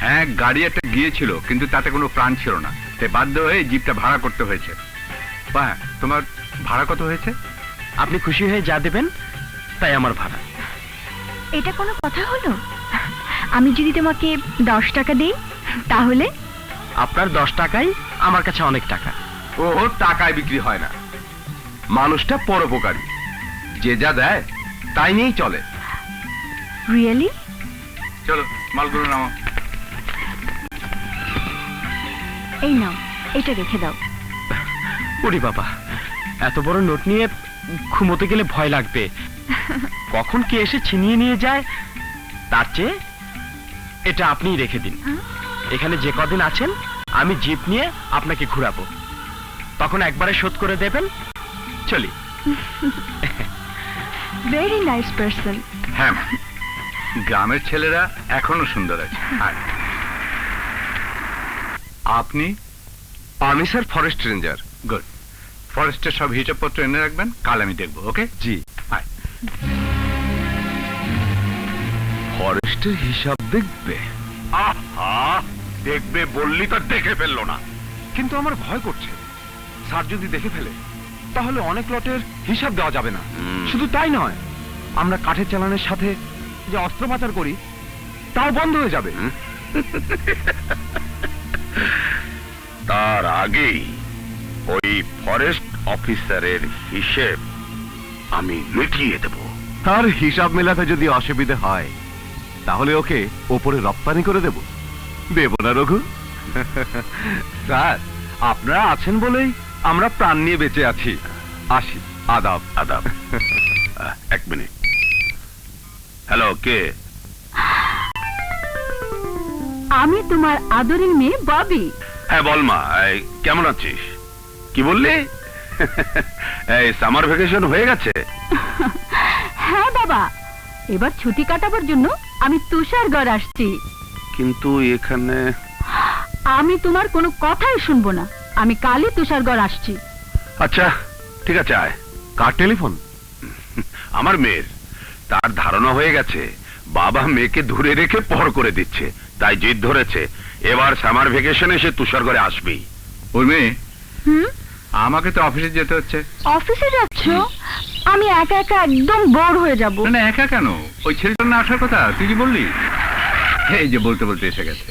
হ্যাঁ, গাড়ি একটা গিয়েছিল, কিন্তু তাতে কোনো প্রাণ ছিল না, তাই বাধ্য হয়ে জিপটা ভাড়া করতে হয়েছে। হ্যাঁ, তোমার ভাড়া কত হয়েছে? আপনি খুশি হয়ে যা দেবেন তাই আমার ভাড়া। এটা কোনো কথা হলো? আমি যদি তোমাকে 10 টাকা দেই তাহলে? আপনার 10 টাকাই আমার কাছে অনেক টাকা। ও টাকায় বিক্রি হয় না, মানুষটা পরোপকারী, যে যা দেয় তাই নিয়েই চলে। রিয়েলি? চলো, মালগুলো নামো। এই নাও, এটা রেখে দাও। ওরে বাবা, এত বড় নোট নিয়ে ঘুমোতে গেলে ভয় লাগবে, কখন কে এসে ছিনিয়ে নিয়ে যায়। তার চেয়ে এটা আপনিই রেখে দিন। এখানে যে কদিন আছেন আমি জিপ নিয়ে আপনাকে ঘুরাবো, তখন একবারে শোধ করে দেবেন। চলি। Very nice person. হ্যাঁ, গ্রামের ছেলেরা এখনো সুন্দর আছে। আয়। আপনি? আমি স্যার ফরেস্ট রেঞ্জার। গুড। ফরেস্টের সব হিসাবপত্র এনে রাখবেন, কাল আমি দেখবো। ওকে? জি। আয়। ফরেস্টের হিসাব দেখবে? আহা, দেখবে বললি তো দেখে ফেললো না। কিন্তু আমার ভয় করছে, স্যার যদি দেখে ফেলে তাহলে অনেক লটের হিসাব দেওয়া যাবে না। শুধু তাই নয়, আমরা কাঠের চালানের সাথে যে অস্ত্র পাচার করি তাও বন্ধ হয়ে যাবে। তার আগেই ওই ফরেস্ট অফিসারের হিসেব আমি মিটিয়ে দেব। তার হিসাব মেলাতে যদি অসুবিধে হয় তাহলে ওকে ওপরে রপ্তানি করে দেব না রঘু? স্যার, আপনারা আছেন বলেই আমরা প্রাণ নিয়ে বেঁচে আছি। আসি, আদাব। আদাব। এক মিনিট। হ্যালো, কে? আমি তোমার আদরের মেয়ে ববি। হ্যাঁ বল মা, কেমন আছিস? কি বললি? এই সামার ভ্যাকেশন হয়ে গেছে? হ্যাঁ বাবা, এবার ছুটি কাটাবার জন্য আমি তুষারগড় আসছি। কিন্তু এখানে আমি তোমার কোনো কথাই শুনবো না। আমি কালই তুষারগড় আসছি। আচ্ছা ঠিক আছে, আয়। কার টেলিফোন? আমার মেয়ের। তার ধারণা হয়ে গেছে বাবা মেয়েকে ধরে রেখে পর করে দিচ্ছে, তাই জিদ ধরেছে এবার সামার ভ্যাকেশনে সে তুষারগড়ে আসবেই। ওর মেয়ে, হুম, আমাকে তো অফিসে যেতে হচ্ছে। অফিসে যাচ্ছ? আমি একা একা একদম বোর হয়ে যাব। না একা কেন, ওই ছেলেটা না আসার কথা তুই কি বললি? এই যে বলতে বলতে এসে গেছে।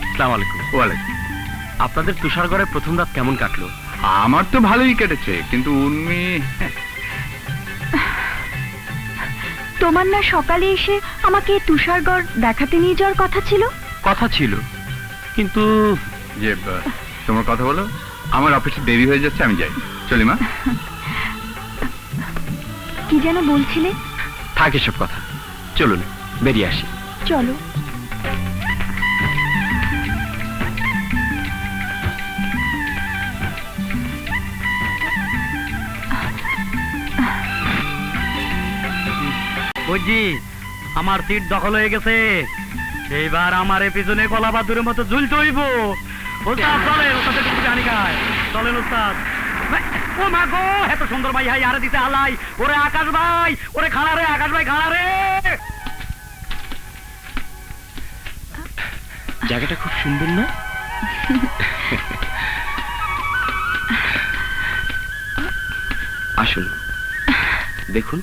আসসালামু আলাইকুম। ওয়ালাইকুম। আপনাদের তুষারগড়ের প্রথম রাত কেমন কাটলো? আমার তো ভালোই কেটেছে, কিন্তু উর্মি তোমার না সকালে এসে আমাকে তুষারগড় দেখাতে নিয়ে যাওয়ার কথা ছিল? কিন্তু যে তোমার কথা বলো, আমার অফিসে দেরি হয়ে যাচ্ছে, আমি যাই। চলি মা। কি যেন বলছিলে? থাক এসব কথা, চলুন বেরিয়ে আসি। চলো। বুঝছি, আমার সিট দখল হয়ে গেছে। এইবার আমার পিছনে কলা বাদুরের মতো ঝুলতে হইব। ওস্তাদ চলেন, ওস্তাদের কিছু জানি খায়। চলেন ওস্তাদ। ও মা গো, এত সুন্দর ভাই হাই আরে দিতে হালাই। ওরে আকাশ ভাই, ওরে খাড়া রে, আকাশ ভাই খাড়া রে। জায়গাটা খুব সুন্দর না? আসুন দেখুন।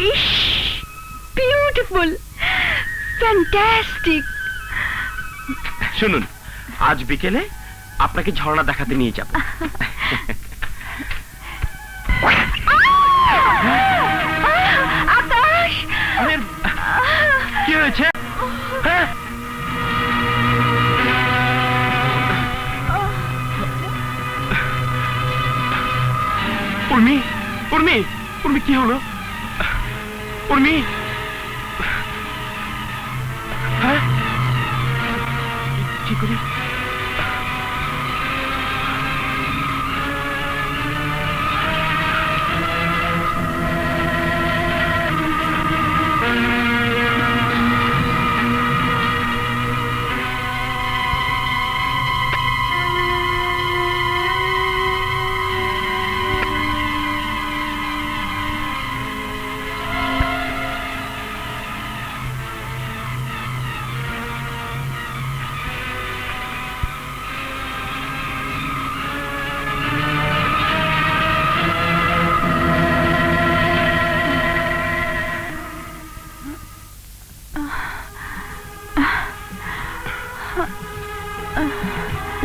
ইস, বিউটিফুল, ফ্যান্টাস্টিক। শুনুন, আজ বিকেলে আপনাকে ঝর্ণা দেখাতে নিয়ে যাব। আকাশ, কি হয়েছে? হ্যাঁ, উর্মি, উর্মি, উর্মি কি হলো? উর্মি, হ্যাঁ, কি করি?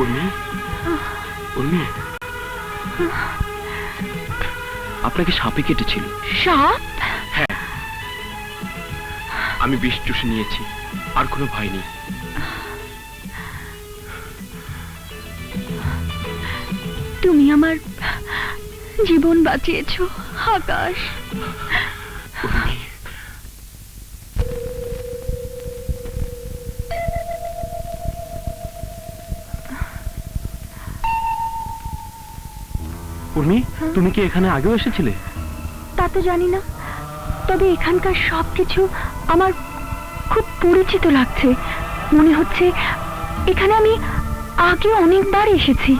উর্মি, উর্মি, আপনাকে সাপে কেটেছিল। সাপ? হ্যাঁ, আমি বিষ চুষে নিয়েছি, আর কোনো ভয় নেই। তুমি আমার জীবন বাঁচিয়েছো আকাশ। উর্মি, উর্মি, তুমি কি এখানে আগেও এসেছিলে? তা তো জানি না, তবে এখানকার সবকিছু আমার খুব পরিচিত লাগছে। মনে হচ্ছে এখানে আমি আগে অনেকবার এসেছি।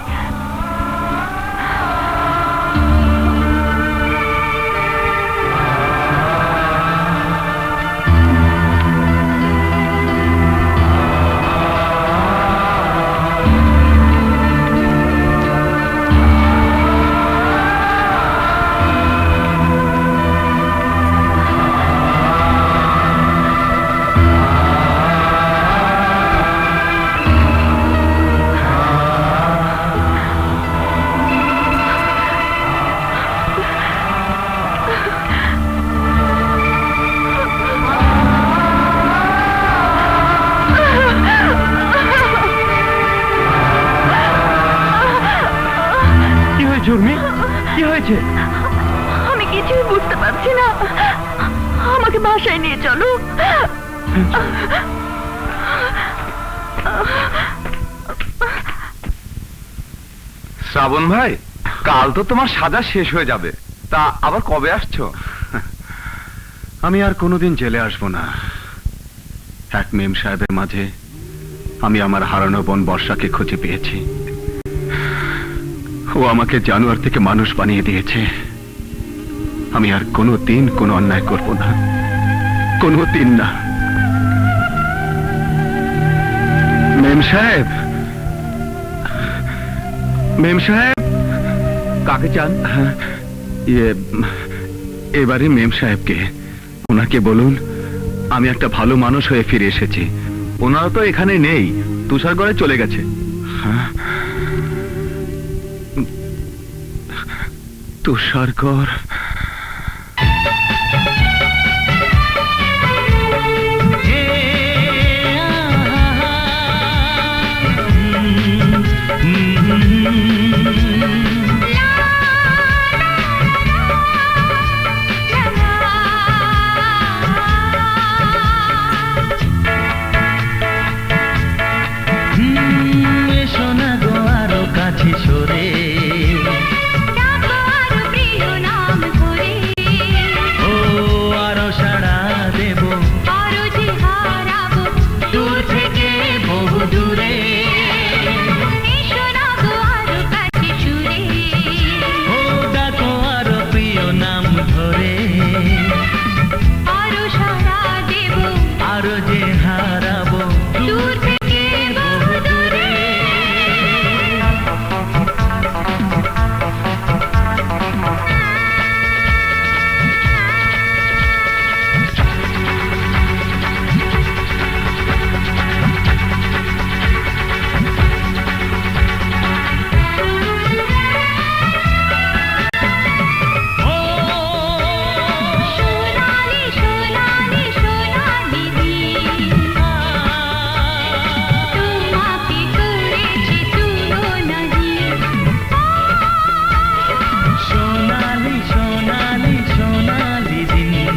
বলছো উর্মি? কি হয়েছে? আমি কিছুই বুঝতে পারছি না, আমাকে বাসায় নিয়ে চলো। শ্রাবণ ভাই, কাল তো তোমার সাজা শেষ হয়ে যাবে, তা আবার কবে আসছো? আমি আর কোনোদিন জেলে আসবো না। এক মেম সাহেবের মাঝে আমি আমার হারানো বোন বর্ষাকে খুঁজে পেয়েছি। ও আমাকে জানোয়ার থেকে মানুষ বানিয়ে দিয়েছে। আমি আর কোনোদিন কোনো অন্যায় করব না, কোনোদিন না। মেম সাহেব, মেম সাহেব। কাকে চান? এবারে মেম সাহেবকে, ওনাকে বলুন আমি একটা ভালো মানুষ হয়ে ফিরে এসেছি। ওনারা তো এখানে নেই, তুষারগড়ে চলে গেছে। তুষারগড়? শোনা গো আরো কাছে সরে, ও আরো সাড়া দেব, দূর থেকে বহু দূরে। ও ডাকো আরো প্রিয় নাম ধরে, আরো যে হারাবো দূর থেকে বহু দূরে। সোনালি সোনালি সোনালি দিন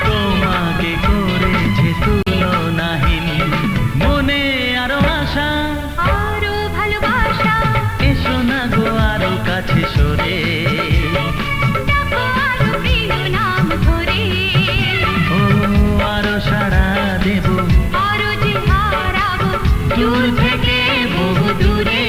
তোমাকে করেছে তুলনাহীন। মনে আরো আশা, আরো ভালোবাসা, এসো না গো আরো কাছে সরে, নাম ধরে, ও আরো সাড়া দেব, আরো যে হারাবো দূর থেকে বহু দূরে।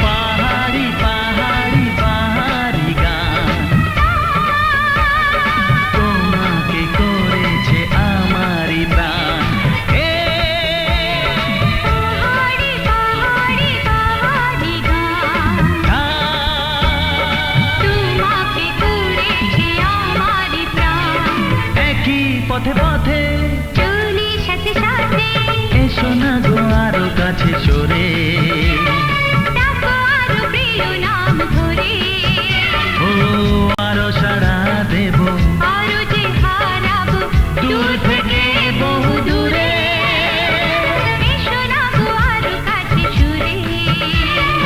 পাহাড়ি পাহাড়ি পাহাড়ি গান তোমাকে করেছে আমারই প্রাণ। পাহাড়ি পাহাড়ি পাহাড়ি গান, তোমাকে করেছে আমারই প্রাণ। একই পথে পথে চলি সাথে সাথে, এসো না গো আরো কাছে সরে, ডাকো আরো প্রিয় নাম ধরে, ও আরো সাড়া দেব, আরো যে হারাবো দূর থেকে বহু দূরে। এসো না গো আরো কাছে সুরে,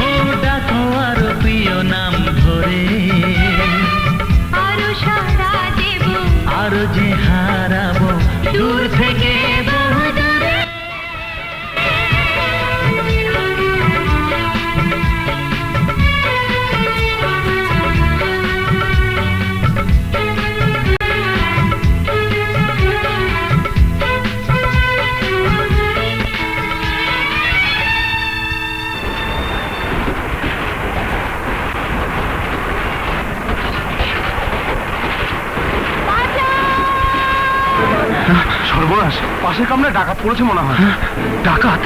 ও ডাকো আরো প্রিয় নাম ধরে, আরো সাড়া দেব, আরো যে হারাবো দূর থেকে বহু দূরে। সর্বনাশ, পাশের কামরায় ডাকাত পড়েছে মনে হয়। ডাকাত?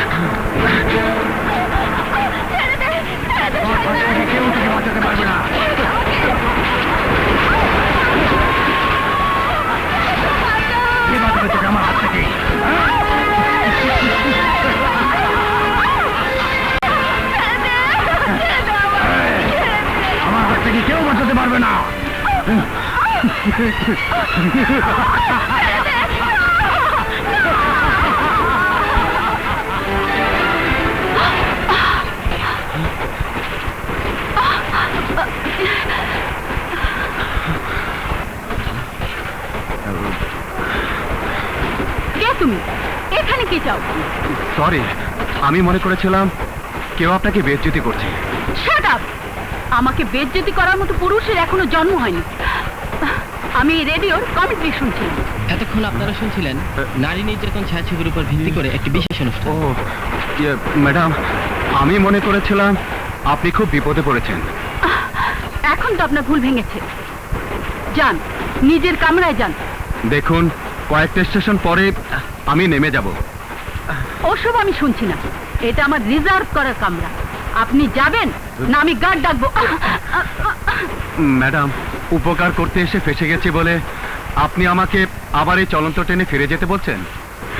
ছেড়ে দে, ছেড়ে দে, কে তুমি? এখানে কি চাও? সরি, আমি মনে করেছিলাম কেউ আপনাকে বেজ্জতি করছে। Shut up! আমাকে বেজ্জতি করার মতো পুরুষের এখনো জন্ম হয়নি। আমি রেডিওর কমেন্ট্রি শুনছিলাম। এতক্ষণ আপনারা শুনছিলেন নারী নির্যাতন ছায়াছবির উপর ভিত্তি করে একটি বিশেষ অনুষ্ঠান। ও ম্যাডাম, আমি মনে করেছিলাম আপনি খুব বিপদে পড়েছেন। এখন তো আপনার ভুল ভেঙেছে। যান, নিজের কামরায় যান। দেখুন, কয়েকটা স্টেশন পরে আমি নেমে যাব। ওসব আমি শুনছি না। এটা আমার রিজার্ভ করার কামরা। আপনি যাবেন না আমি গার্ড ডাকবো? ম্যাডাম, উপকার করতে এসে ফেসে গেছি বলে আপনি আমাকে আবার এই চলন্ত ট্রেনে ফিরে যেতে বলছেন?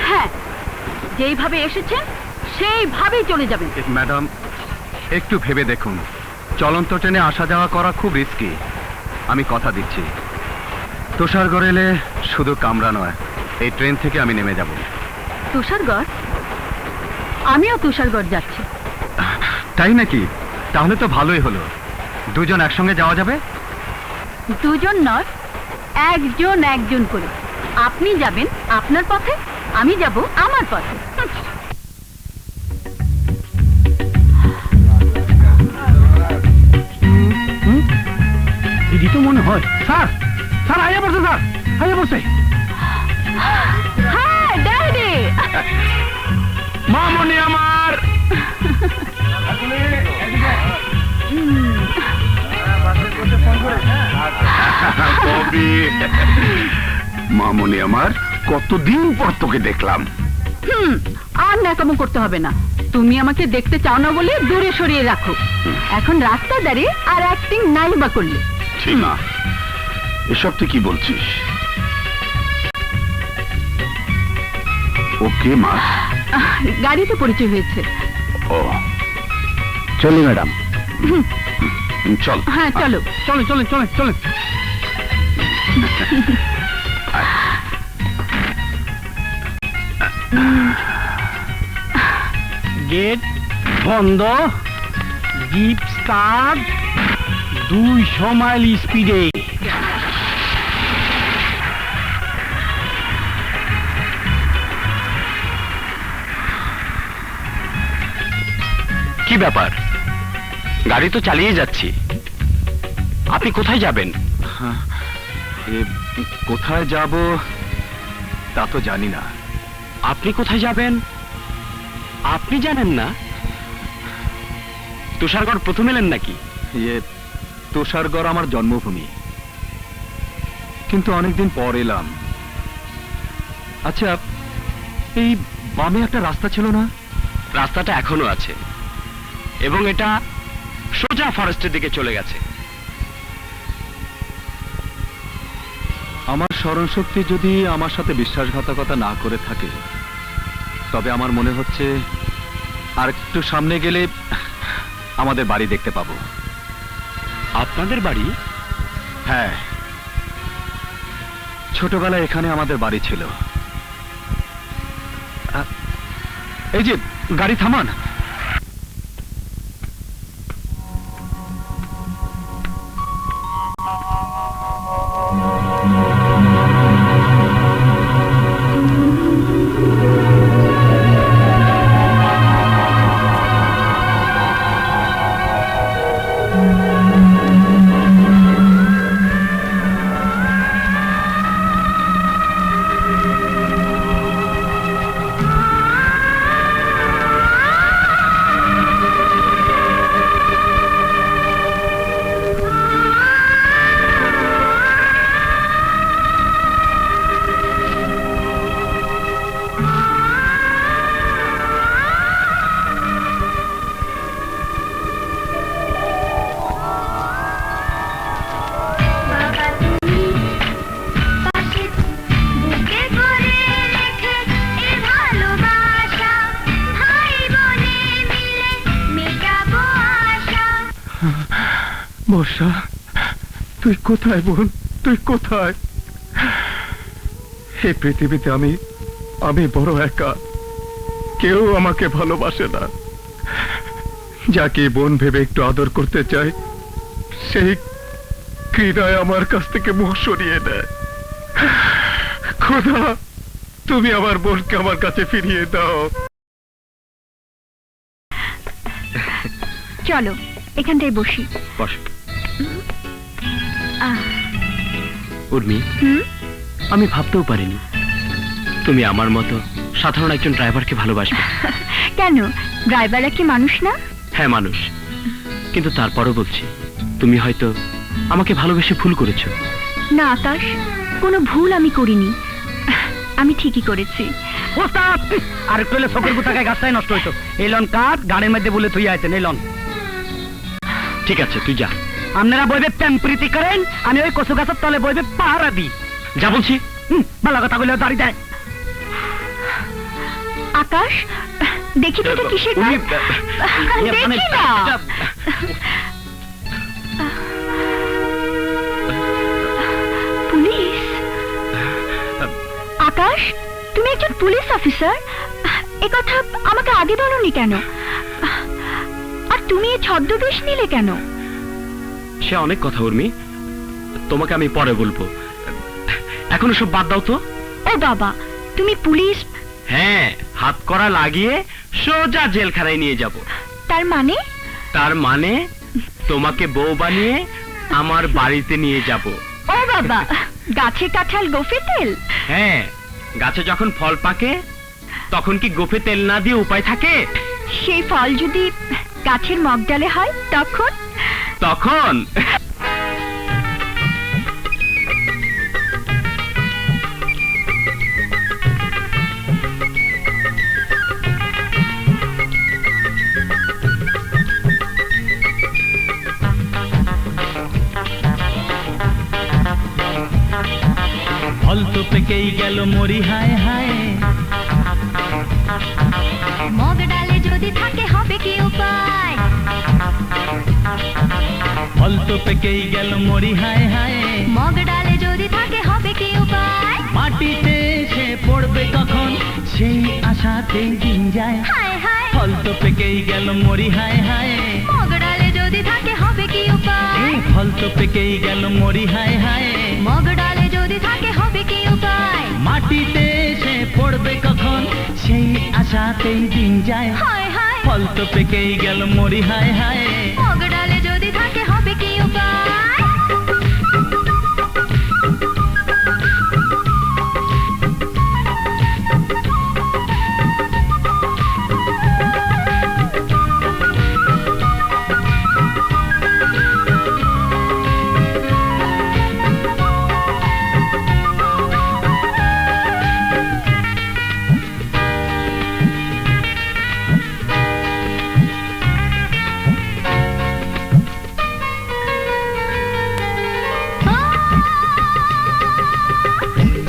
হ্যাঁ, যেইভাবে এসেছেন সেইভাবেই চলে যাবেন। ম্যাডাম, একটু ভেবে দেখুন, চলন্ত ট্রেনে আসা যাওয়া করা খুব রিস্কি। আমি কথা দিচ্ছি, তুষারগড় এলে শুধু কামরা নয়, এই ট্রেন থেকে আমি নেমে যাব। তুষারগড়? আমিও তুষারগড় যাচ্ছি। তাই নাকি? তাহলে তো ভালোই হলো, দুজন একসঙ্গে যাওয়া যাবে। দুজন নয়, একজন একজন করে। আপনি যাবেন আপনার পথে, আমি যাব আমার পথে। দিদি তো মনে হয়। স্যার, স্যার আইয়া পড়ছে, স্যার আইয়া পড়ছে। হ্যাঁ, ড্যাডি। মামনি আমার। মামনি আমার, কতদিন পর তোকে দেখলাম। আর ন্যাকামো করতে হবে না। তুমি আমাকে দেখতে চাও না বলে দূরে সরিয়ে রাখো। এখন রাস্তা দাঁড়িয়ে আর অ্যাক্টিং নাই বা করলে। সীমা, এসব তুই কি বলছিস? ওকে মা, গাড়িতে পরিচয় হয়েছে। ও চলি ম্যাডাম। চল। হ্যাঁ, চলো। চলেন চলেন চলেন চলেন। গেট বন্ধ, জিপ স্টার্ট, 200 মাইল স্পিডে। কি ব্যাপার? গাড়ি তো চালিয়ে যাচ্ছি, আপনি কোথায় যাবেন? কোথায় যাব তা তো জানি না। আপনি কোথায় যাবেন আপনি জানেন না? তুষারগড় প্রথম এলেন নাকি? তুষারগড় আমার জন্মভূমি, কিন্তু অনেকদিন পর এলাম। আচ্ছা, এই বামে একটা রাস্তা ছিল না? রাস্তাটা এখনো আছে এবং এটা সোজা ফরেস্টের দিকে চলে গেছে। আমার স্মরণশক্তি যদি আমার সাথে বিশ্বাসঘাতকতা না করে থাকে, তবে আমার মনে হচ্ছে আর একটু সামনে গেলে আমাদের বাড়ি দেখতে পাবো। আপনাদের বাড়ি? হ্যাঁ, ছোটবেলায় এখানে আমাদের বাড়ি ছিল। এই যে গাড়ি থামান। বর্ষা, তুই কোথায় বোন, তুই কোথায়? এই পৃথিবীতে আমি বড় একা, কেউ আমাকে ভালোবাসে না। যাকে বোন ভেবে একটু আদর করতে চাই, সেই ঘৃণায় আমার কাছ থেকে মুখ সরিয়ে দেয়। খোদা, তুমি আমার বোনকে আমার কাছে ফিরিয়ে দাও। চলো এখানটায় বসি। বস। আহ, উর্মি, হুম? আমি ভাবতেও পারিনি তুমি আমার মতো সাধারণ একজন ড্রাইভারকে ভালোবাসবে। কেন, ড্রাইভাররা কি মানুষ না? হ্যাঁ মানুষ, কিন্তু তারপরও বলছি তুমি হয়তো আমাকে ভালোবেসে ভুল করেছো। না আকাশ, কোনো ভুল আমি করিনি, আমি ঠিকই করেছি। ওস্তাদ আর একটু হলে শখের গুটাকে গাছটাই নষ্ট হইতো। এই লন কাঠ গাড়ির মধ্যে বলে থুই আইতেন। এই লন। ঠিক আছে তুই যা। আপনারা বইবে প্রেম প্রীতি করেন, আমি ওই কচু গাছের তলে বইবে পাহারা দিই। যা বলছি। ভালো কথা বলে দাঁড়ি দেয়। আকাশ, দেখি তো এটা কিসের গাছ? দেখি না। পুলিশ? আকাশ, তুমি একজন পুলিশ অফিসার, একথা আমাকে আগে বলনি কেন? আর তুমি এই ছদ্মবেশ নিলে কেন? সে অনেক কথা উর্মি, তোমাকে আমি পরে বলবো, এখন সব বাদ দাও তো। ও বাবা, তুমি পুলিশ? হ্যাঁ, হাত করা লাগিয়ে সোজা জেলখানায় নিয়ে যাব। তার মানে? তার মানে তোমাকে বউ বানিয়ে আমার বাড়িতে নিয়ে যাব। ও বাবা, গাছে কাঁঠাল গোফে তেল? হ্যাঁ, গাছে যখন ফল পাকে তখন কি গোফে তেল না দিয়ে উপায় থাকে? সেই ফল যদি গাছের মগডালে হয় তখন? তখন ফল তো পেকেই গেল মরি হায় হায়, মগ ডালে যদি থাকে হবে কি উপায়? ফল তো পেকেই গেল মরি হায় হায়, মগ ডালে যদি থাকে হবে কি উপায়? মাটিতে সে পড়বে কখন সেই আশাতেই দিন যায়। হায় হায়, ফল তো পেকেই গেল মরি হায় হায়, মগ ডালে যদি থাকে হবে কি উপায়? ফল তো পেকেই গেল মরি হায় হায়, মগ ডালে যদি থাকে হবে কি উপায়? মাটিতে সে পড়বে কখন সেই আশাতেই দিন যায়। হায় হায়, ফল তো পেকেই গেল মরি হায় হায়। মগ ডালে যদি থাকে হবে কি উপায়?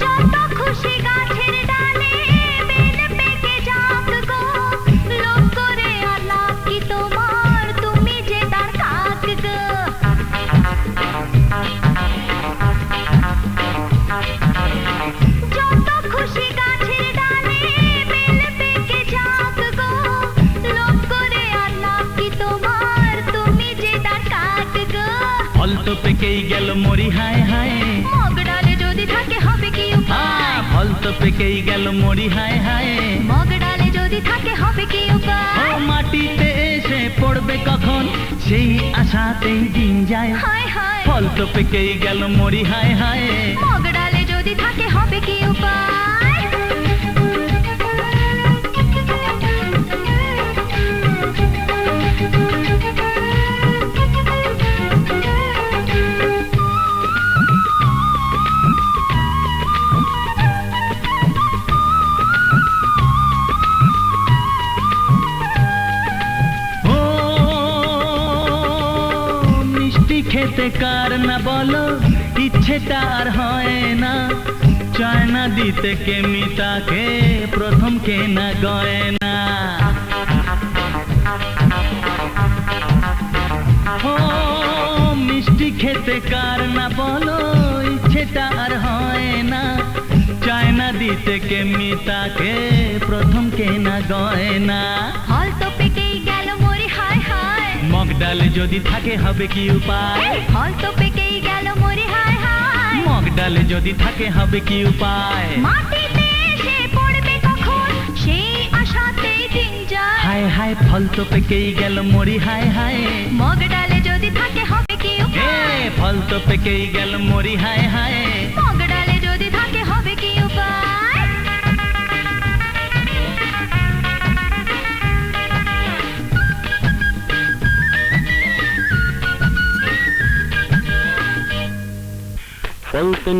যত খুশি গাছের ডালে বেল পেকে যাক গো, লোক করে আলাপ কি তোমার, তুমি যে তার কাক গো। যত খুশি গাছের ডালে বেল পেকে যাক গো, লোক করে আলাপ কি তোমার, তুমি যে তার কাক গো। ফল তো পেকেই গেল মরি হায় হায়, মগ ডালে যদি থাকে হবে কি উপায়? ফল তো পেকেই গেল মরি হায় হায়, মগ ডালে যদি থাকে হবে কি ও উপায়? মাটিতে এসে পড়বে কখন সেই আশাতেই দিন যায়। হায় হায়, ফল তো পেকেই গেল মরি হায় হায়, মগ ডালে যদি থাকে হবে কি উপায়? ও মিষ্টি খেতে কার না বলো, ইচ্ছেটা আর হয় না, চায় না দিতে কেমি তাকে প্রথম কেনা গয়না। ও মিষ্টি খেতে কার না বলো ইচ্ছেটা আর হয় না চায় না দিতে কেমনি তাকে প্রথম কেনা গয়না ফল তো পেকেই গেল মরি হায় হায় মগ ডালে যদি থাকে হবে কি উপায় ফল তো পেকেই গেল মরি হায় হায় মগ ডালে যদি থাকে হবে কি উপায় মাটিতে এসে পড়বে কখন সেই আশাতেই দিন যায় হায় হায় ফল তো পেকেই গেল মরি হায় হায় মগ ডালে যদি থাকে হবে কি এ উপায় ফল তো পেকেই গেল মরি হায় হায় মগ ডালে যদি থাকে হবে কি উপায় ফল তো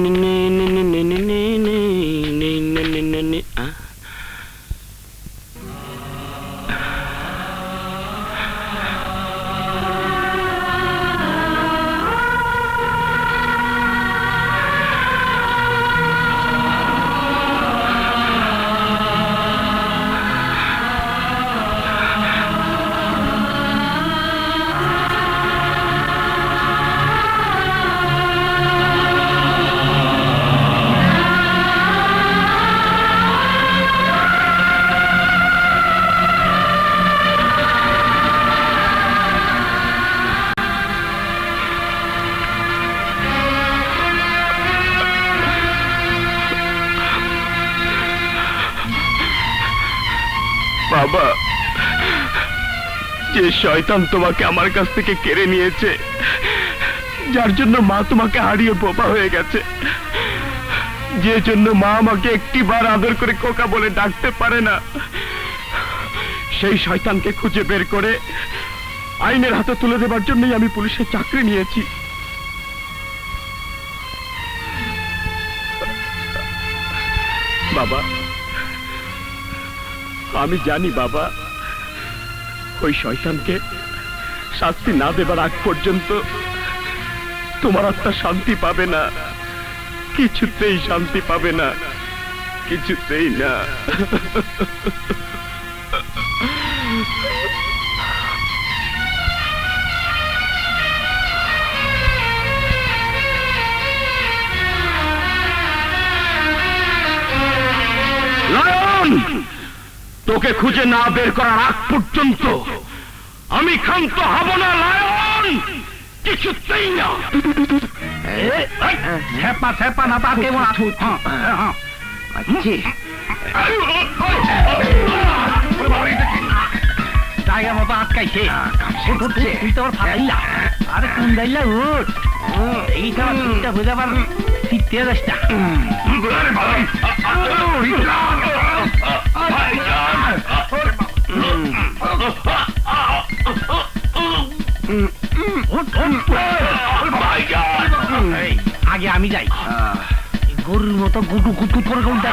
বাবা, যে শয়তান তোমাকে আমার কাছ থেকে কেড়ে নিয়েছে, যার জন্য মা তোমাকে হারিয়ে বোবা হয়ে গেছে, যে জন্য মা আমাকে একটিবার আদর করে কোকা বলে ডাকতে পারে না, সেই শয়তানকে খুঁজে বের করে আইনের হাতে তুলে দেবার জন্যই আমি পুলিশের চাকরি নিয়েছি। বাবা, আমি জানি বাবা, ওই শয়তানকে শাস্তি না দেবার আগ পর্যন্ত তোমার আত্মা শান্তি পাবে না, কিছুতেই শান্তি পাবে না, কিছুতেই না। লায়ন, তোকে খুঁজে না বের করার আগ পর্যন্ত আমি ক্ষান্ত হব না লায়ন, কিছুতেই না। ছ্যাপা ছ্যাপা না তাকে জায়গা মতো আটকাইছে, তুই তো আবার ফাটাইলা। আরে কোন দাইলা উঠ, এই সময় বুঝে পার শীতে যাসটা। আগে আমি যাই, গরুর মতো গুটু কুটকুট করে কোনটা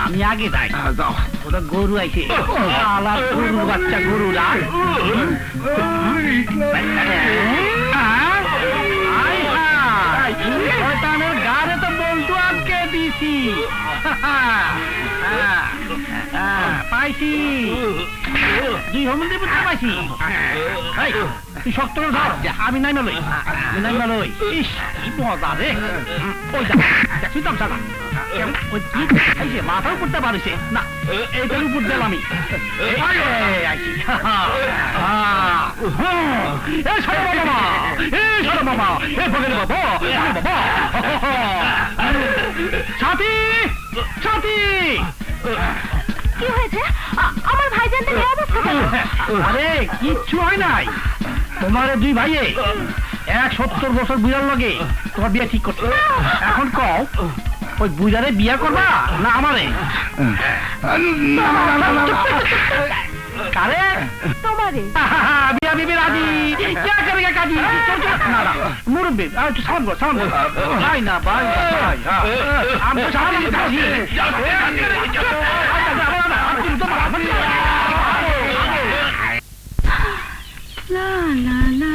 আমি আগে যাই। ওটা গরু আইছে, গরুর বাচ্চা গরুরা গাড়ে তো বলতো আজকে দিছি। পাইছি দুই হোমন্দির পুত্র পাইছি। তুই শক্ত করে ধর, আমি নাই নলই, নাই নলই। ইস কি মজা রে, ওই দেখছি তামসাটা ওই কি খাইছে, মাথাও করতে পারিছে না, এইটার উপর দিল আমি। সাথী সাথী, কি হয়েছে? আমার ভাইজানদের এই অবস্থা কেন? আরে কিচ্ছু হয় নাই, তোমার দুই ভাইয়ে 70 বছর বুঝার লগে তোমার বিয়ে ঠিক করছে। এখন কও ওই বুঝারে বিয়ে করবা না আমারে? কারে? তোমারে। বিয়া বিবি রাজি, क्या करेगा काजी? না না মুরব্বি, একটু সাউন্ড বল, সাউন্ড বল। ভাই না ভাই ভাই, আমি তো সাউন্ড দিচ্ছি। লা লা লা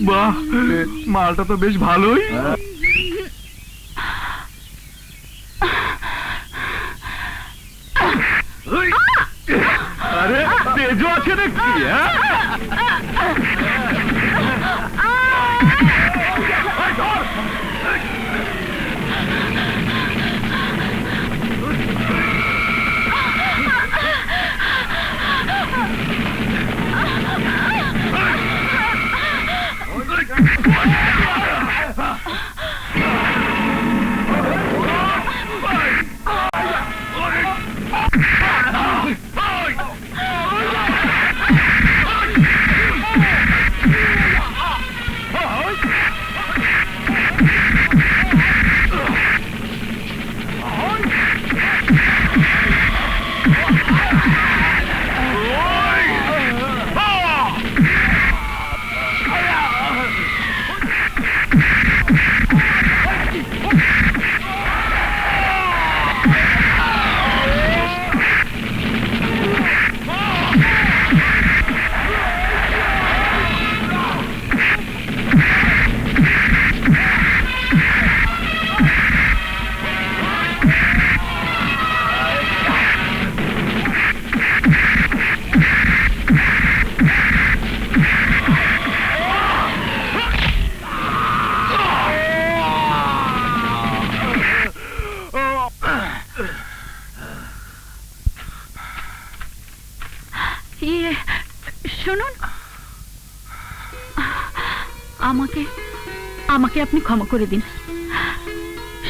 বাহ, মালটা তো বেশ ভালোই। আমাকে আমাকে আপনি ক্ষমা করে দিন।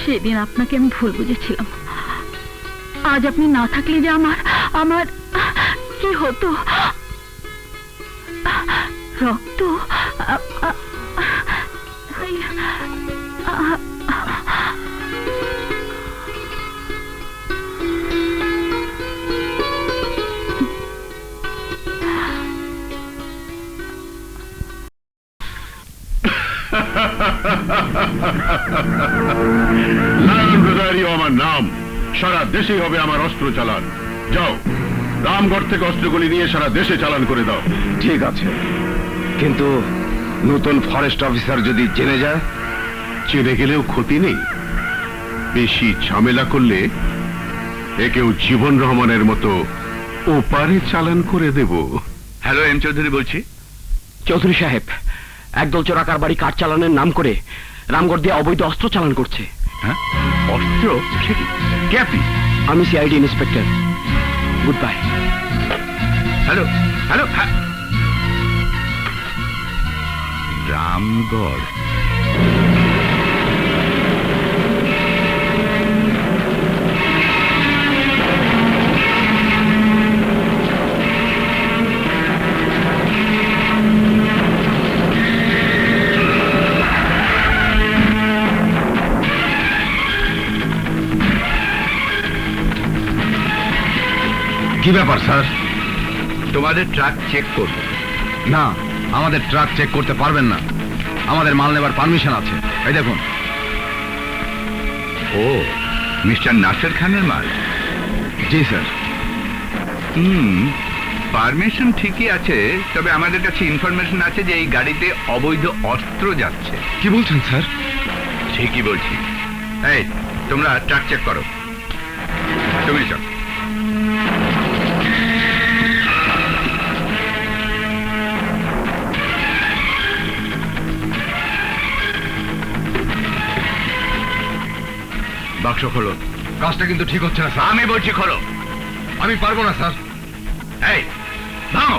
সেদিন আপনাকে আমি ভুল বুঝেছিলাম। আজ আপনি না থাকলে যে আমার আমার কি হতো। রক্ত লায়ন রোজারিও আমার নাম, সারা দেশেই হবে আমার অস্ত্র চালান। যাও, রামগড় থেকে অস্ত্রগুলি নিয়ে সারা দেশে চালান করে দাও। ঠিক আছে, কিন্তু নতুন ফরেস্ট অফিসার যদি জেনে যায়? চেনে গেলেও ক্ষতি নেই, বেশি ঝামেলা করলে একেও জীবন রহমানের মতো ওপারে চালান করে দেব। হ্যালো, এম চৌধুরী বলছি। চৌধুরী সাহেব, একদল চোরাকার বাড়ি কাঠ চালানের নাম করে রামগড় দিয়ে অবৈধ অস্ত্র চালান করছে। হ্যাঁ, অস্ত্র? সে কি? কে আপনি? আমি CID inspector. Good bye. Hello hello, Ramgarh. কি ব্যাপার স্যার? তোমাদের ট্রাক চেক করব। না, আমাদের ট্রাক চেক করতে পারবেন না, আমাদের মাল নেবার পারমিশন আছে। এই দেখুন। ও, মিস্টার নাসের খানের মাল? জি স্যার। পারমিশন ঠিকই আছে, তবে আমাদের কাছে ইনফরমেশন আছে যে এই গাড়িতে অবৈধ অস্ত্র যাচ্ছে। কি বলছেন স্যার? ঠিকই বলছি। এই, তোমরা ট্রাক চেক করো। তুমি চল। বাক্স খোলো। কাজটা কিন্তু ঠিক হচ্ছে না স্যার। আমি বলছি খোলো। আমি পারবো না স্যার। এই, ভাঙো।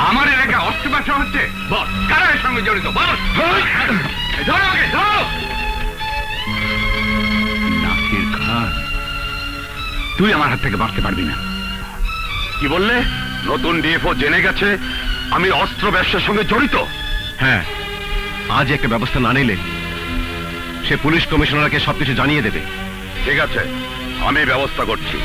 আমার এলাকায় অস্ত্র ব্যবসা হচ্ছে? বল, কারা এর সঙ্গে জড়িত? বল। ধরো ওকে, ধরো। নাসির খান, তুই আমার হাত থেকে বাঁচতে পারবি না। কি বললে? নতুন ডিএফও জেনে গেছে আমি অস্ত্র ব্যবসার সঙ্গে জড়িত? হ্যাঁ, আজ একটা ব্যবস্থা না নিলে সে পুলিশ কমিশনারকে সবকিছু জানিয়ে দেবে। ঠিক আছে, আমি ব্যবস্থা করছি।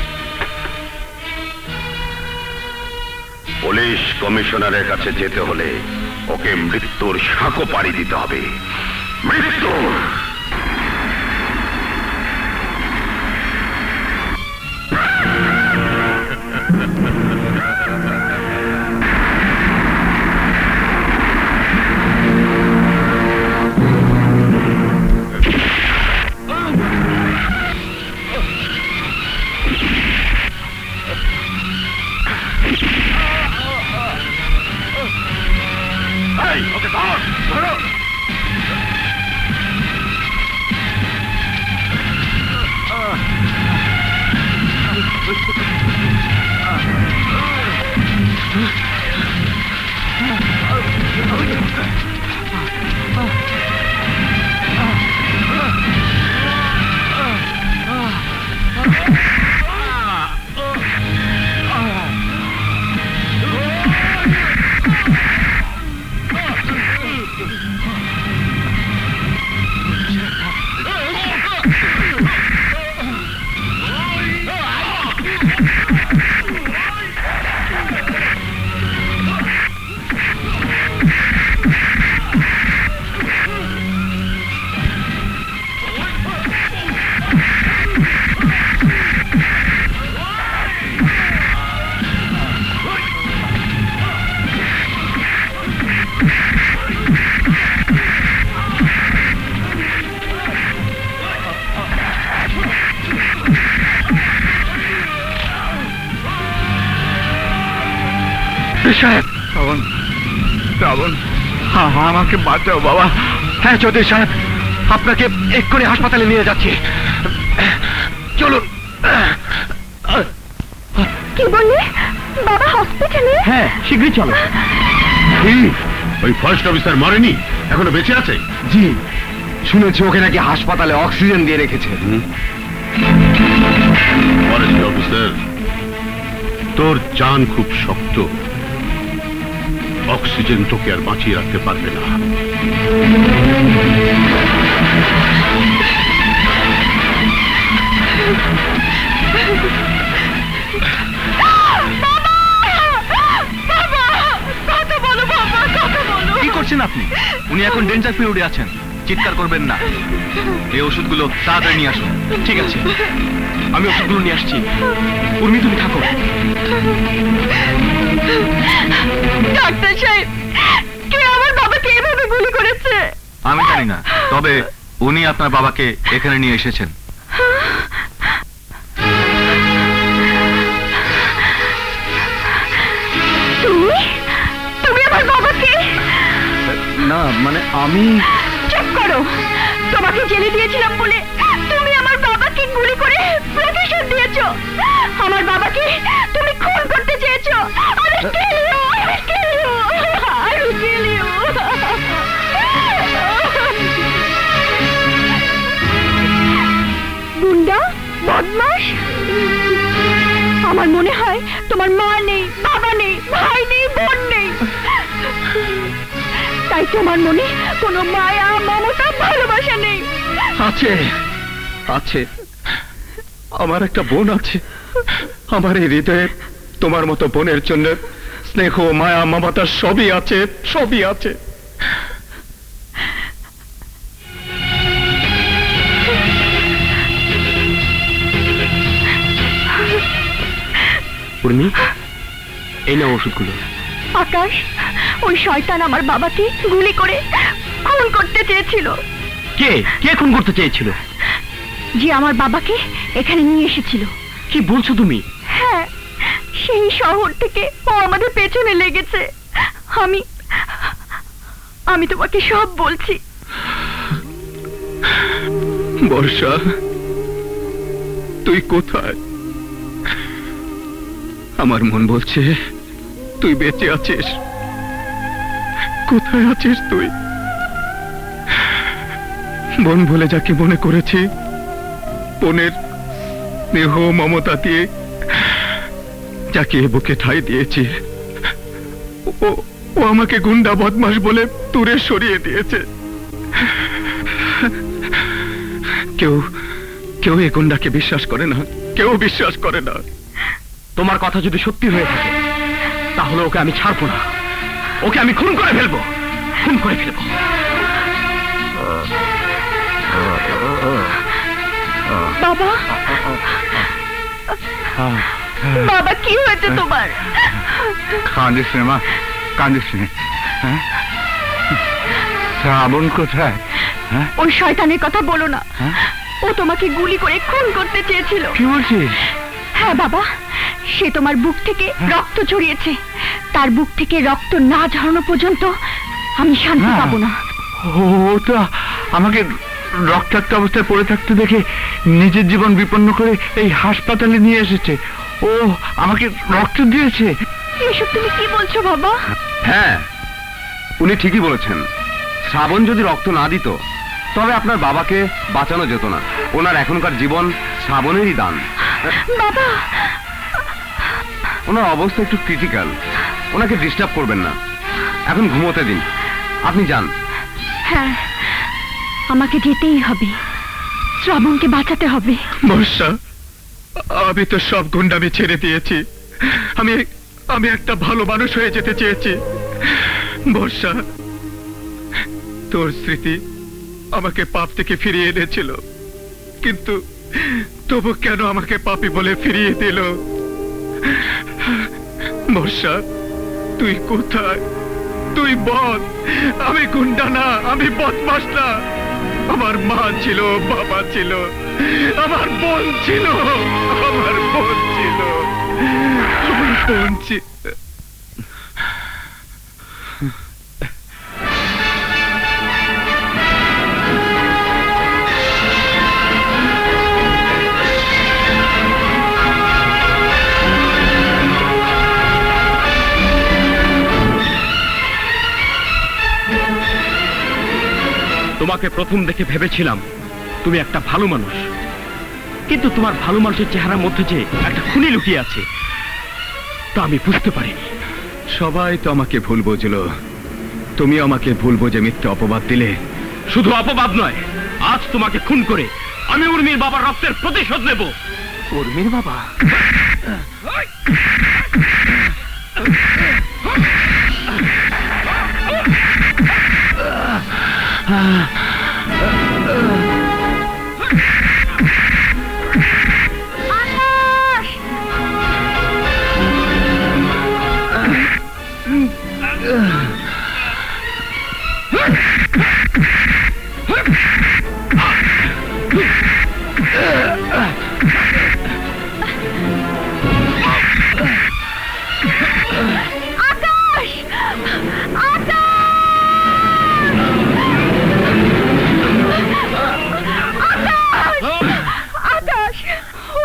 পুলিশ কমিশনারের কাছে যেতে হলে ওকে মৃত্যুর সাঁকো পাড়ি দিতে হবে। মৃত্যু! ওকে ধর, ধরো। সাহেব, শ্রাবণ, শ্রাবণ, আমাকে বাঁচাও বাবা। হ্যাঁ চৌধুরী সাহেব, আপনাকে এক্ষুনি হাসপাতালে নিয়ে যাচ্ছি। চলুন। কি বললে বাবা হসপিটালে? হ্যাঁ, শীঘ্রই চলো। ওই ফার্স্ট অফিসার মরেনি, এখনো বেঁচে আছে? জি, শুনেছি ওকে নাকি হাসপাতালে অক্সিজেন দিয়ে রেখেছে। ফরেস্ট অফিসার, তোর জান খুব শক্ত, অক্সিজেন তোকে আর বাঁচিয়ে রাখতে পারবে না। কি করছেন আপনি? উনি এখন ডেঞ্জার পিরিয়ডে আছেন, চিৎকার করবেন না। এই ওষুধগুলো তাড়াতাড়ি নিয়ে আসুন। ঠিক আছে, আমি ওষুধগুলো নিয়ে আসছি। উর্মি, তুমি থাকো। ডাক্তার সাহেব, কে আমার বাবাকে এভাবে গুলি করেছে? আমি জানি না, তবে উনি আপনার বাবাকে এখানে নিয়ে এসেছেন। তুমি আমার বাবাকে? না, মানে আমি... চুপ করো। তোমাকে জেলে দিয়েছিলাম বলে তুমি আমার বাবাকে গুলি করে প্রতিশোধ দিয়েছো। আমার বাবাকে তুমি খুন করতে চেয়েছো। গুন্ডা, বদমাশ। আমার মনে হয় তোমার মা নেই, বাবা নেই, ভাই নেই, বোন নেই। তাই তোমার মনে কোনো মায়া, মমতা, ভালোবাসা নেই। আছে, আছে। আমার একটা বোন আছে। আমার এই হৃদয়ে তোমার মতো বোনের জন্য স্নেহ, মায়া, মমতা সবই আছে, সবই আছে। উর্মি, এই নাও ওষুধগুলো। আকাশ, ওই শয়তান আমার বাবাকে গুলি করে খুন করতে চেয়েছিল। কে কে খুন করতে চেয়েছিল? যে আমার বাবাকে এখানে নিয়ে এসেছিল। কি বলছো তুমি? হ্যাঁ, সেই শহর থেকে ও আমাদের পেছনে লেগেছে। আমি তোমাকে সব বলছি। বর্ষা, তুই কোথায়? আমার মন বলছে তুই বেঁচে আছিস। কোথায় আছিস তুই? বোন বলে যাকে মনে করেছি, বোনের স্নেহ মমতা দিয়ে যাকে বুকে ঠাঁই দিয়েছি, ও আমাকে গুন্ডা, বদমাশ বলে দূরে সরিয়ে দিয়েছে। কেউ এই গুন্ডাকে বিশ্বাস করে না, কেউ বিশ্বাস করে না। তোমার কথা যদি সত্যি হয়ে থাকে তাহলে ওকে আমি ছাড়বো না। ওকে আমি খুন করে ফেলবো, খুন করে ফেলবো। বাবা, বাবা কি হয়েছে তোমার? কাঁদিস রে মা, কাঁদিস রে। শ্রাবণ কোথায়? ওই শয়তানের কথা বলো না। ও তোমাকে গুলি করে খুন করতে চেয়েছিল। কি বলছিস? হ্যাঁ বাবা, সে তোমার বুক থেকে রক্ত ঝরিয়েছে। তার বুক থেকে রক্ত না ঝরানো পর্যন্ত আমি শান্তি পাবো না। ও তো আমাকে রক্তাক্ত অবস্থায় পড়ে থাকতে দেখে নিজের জীবন বিপন্ন করে এই হাসপাতালে নিয়ে এসেছে। ও আমাকে রক্ত দিয়েছে। এসব তুমি কি বলছো বাবা? হ্যাঁ, উনি ঠিকই বলেছেন। শ্রাবণ যদি রক্ত না দিত তবে আপনার বাবাকে বাঁচানো যেত না। ওনার এখনকার জীবন শ্রাবণেরই দান। বাবা, ওনার অবস্থা একটু ক্রিটিক্যাল, ওনাকে ডিস্টার্ব করবেন না। এখন ঘুমোতে দিন, আপনি যান। হ্যাঁ, আমাকে যেতেই হবে। শ্রাবণকে বাঁচাতে হবে। বর্ষা, আমি তো সব গুন্ডামি ছেড়ে দিয়েছি। আমি একটা ভালো মানুষ হয়ে যেতে চেয়েছি। বর্ষা, তোর স্মৃতি আমাকে পাপ থেকে ফিরিয়ে এনেছিল, কিন্তু তবু কেন আমাকে পাপী বলে ফিরিয়ে দিল? বর্ষা, তুই কোথায়? তুই বল। আমি গুন্ডা না, আমি বদমাশ না। আমার মা ছিল, বাবা ছিল, আমার বোন ছিল, আমার বোন ছিল, আমার বোন ছিল। তোমাকে প্রথম দেখে ভেবেছিলাম তুমি একটা ভালো মানুষ, কিন্তু তোমার ভালো মানুষের চেহারার মধ্যে যে একটা খুনি লুকিয়ে আছে তা আমি বুঝতে পারিনি। সবাই তো আমাকে ভুল বুঝলো, তুমি আমাকে ভুল বুঝে মিথ্যে অপবাদ দিলে। শুধু অপবাদ নয়, আজ তোমাকে খুন করে আমি উর্মির বাবার রক্তের প্রতিশোধ নেব। উর্মির বাবা?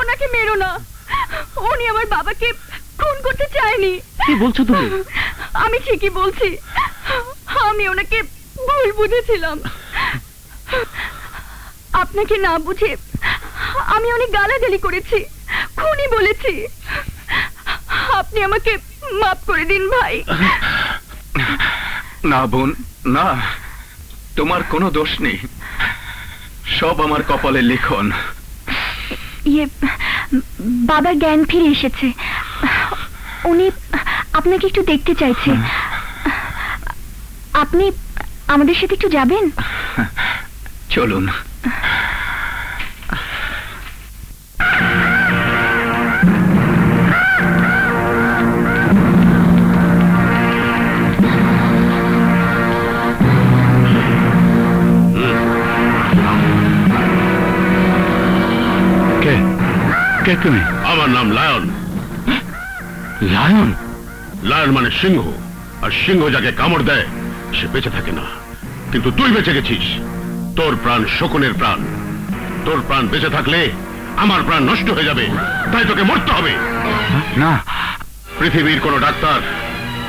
ওনাকে মেরো না, উনি আমার বাবাকে খুন করতে চায়নি। কি বলছো তুমি? আমি ঠিকই বলছি, আমি ওনাকে ভুল বুঝেছিলাম। আপনাকে না বুঝে আমি অনেক গালাগালি করেছি, খুনি বলেছি। আপনি আমাকে মাফ করে দিন ভাই। না বোন, না, তোমার কোনো দোষ নেই, সব আমার কপালে লিখন। বাবার জ্ঞান ফিরে এসেছে, উনি আপনাকে একটু দেখতে চাইছে। আপনি আমাদের সাথে একটু যাবেন? চলুন। কে তুমি? আমার নাম লায়ন। লায়ন? লায়ন মানে সিংহ, আর সিংহ যাকে কামড় দেয় সে বেঁচে থাকে না। কিন্তু তুই বেঁচে গেছিস, তোর প্রাণ শকুনের প্রাণ। তোর প্রাণ বেঁচে থাকলে আমার প্রাণ নষ্ট হয়ে যাবে, তাই তোকে মরতে হবে। না, পৃথিবীর কোনো ডাক্তার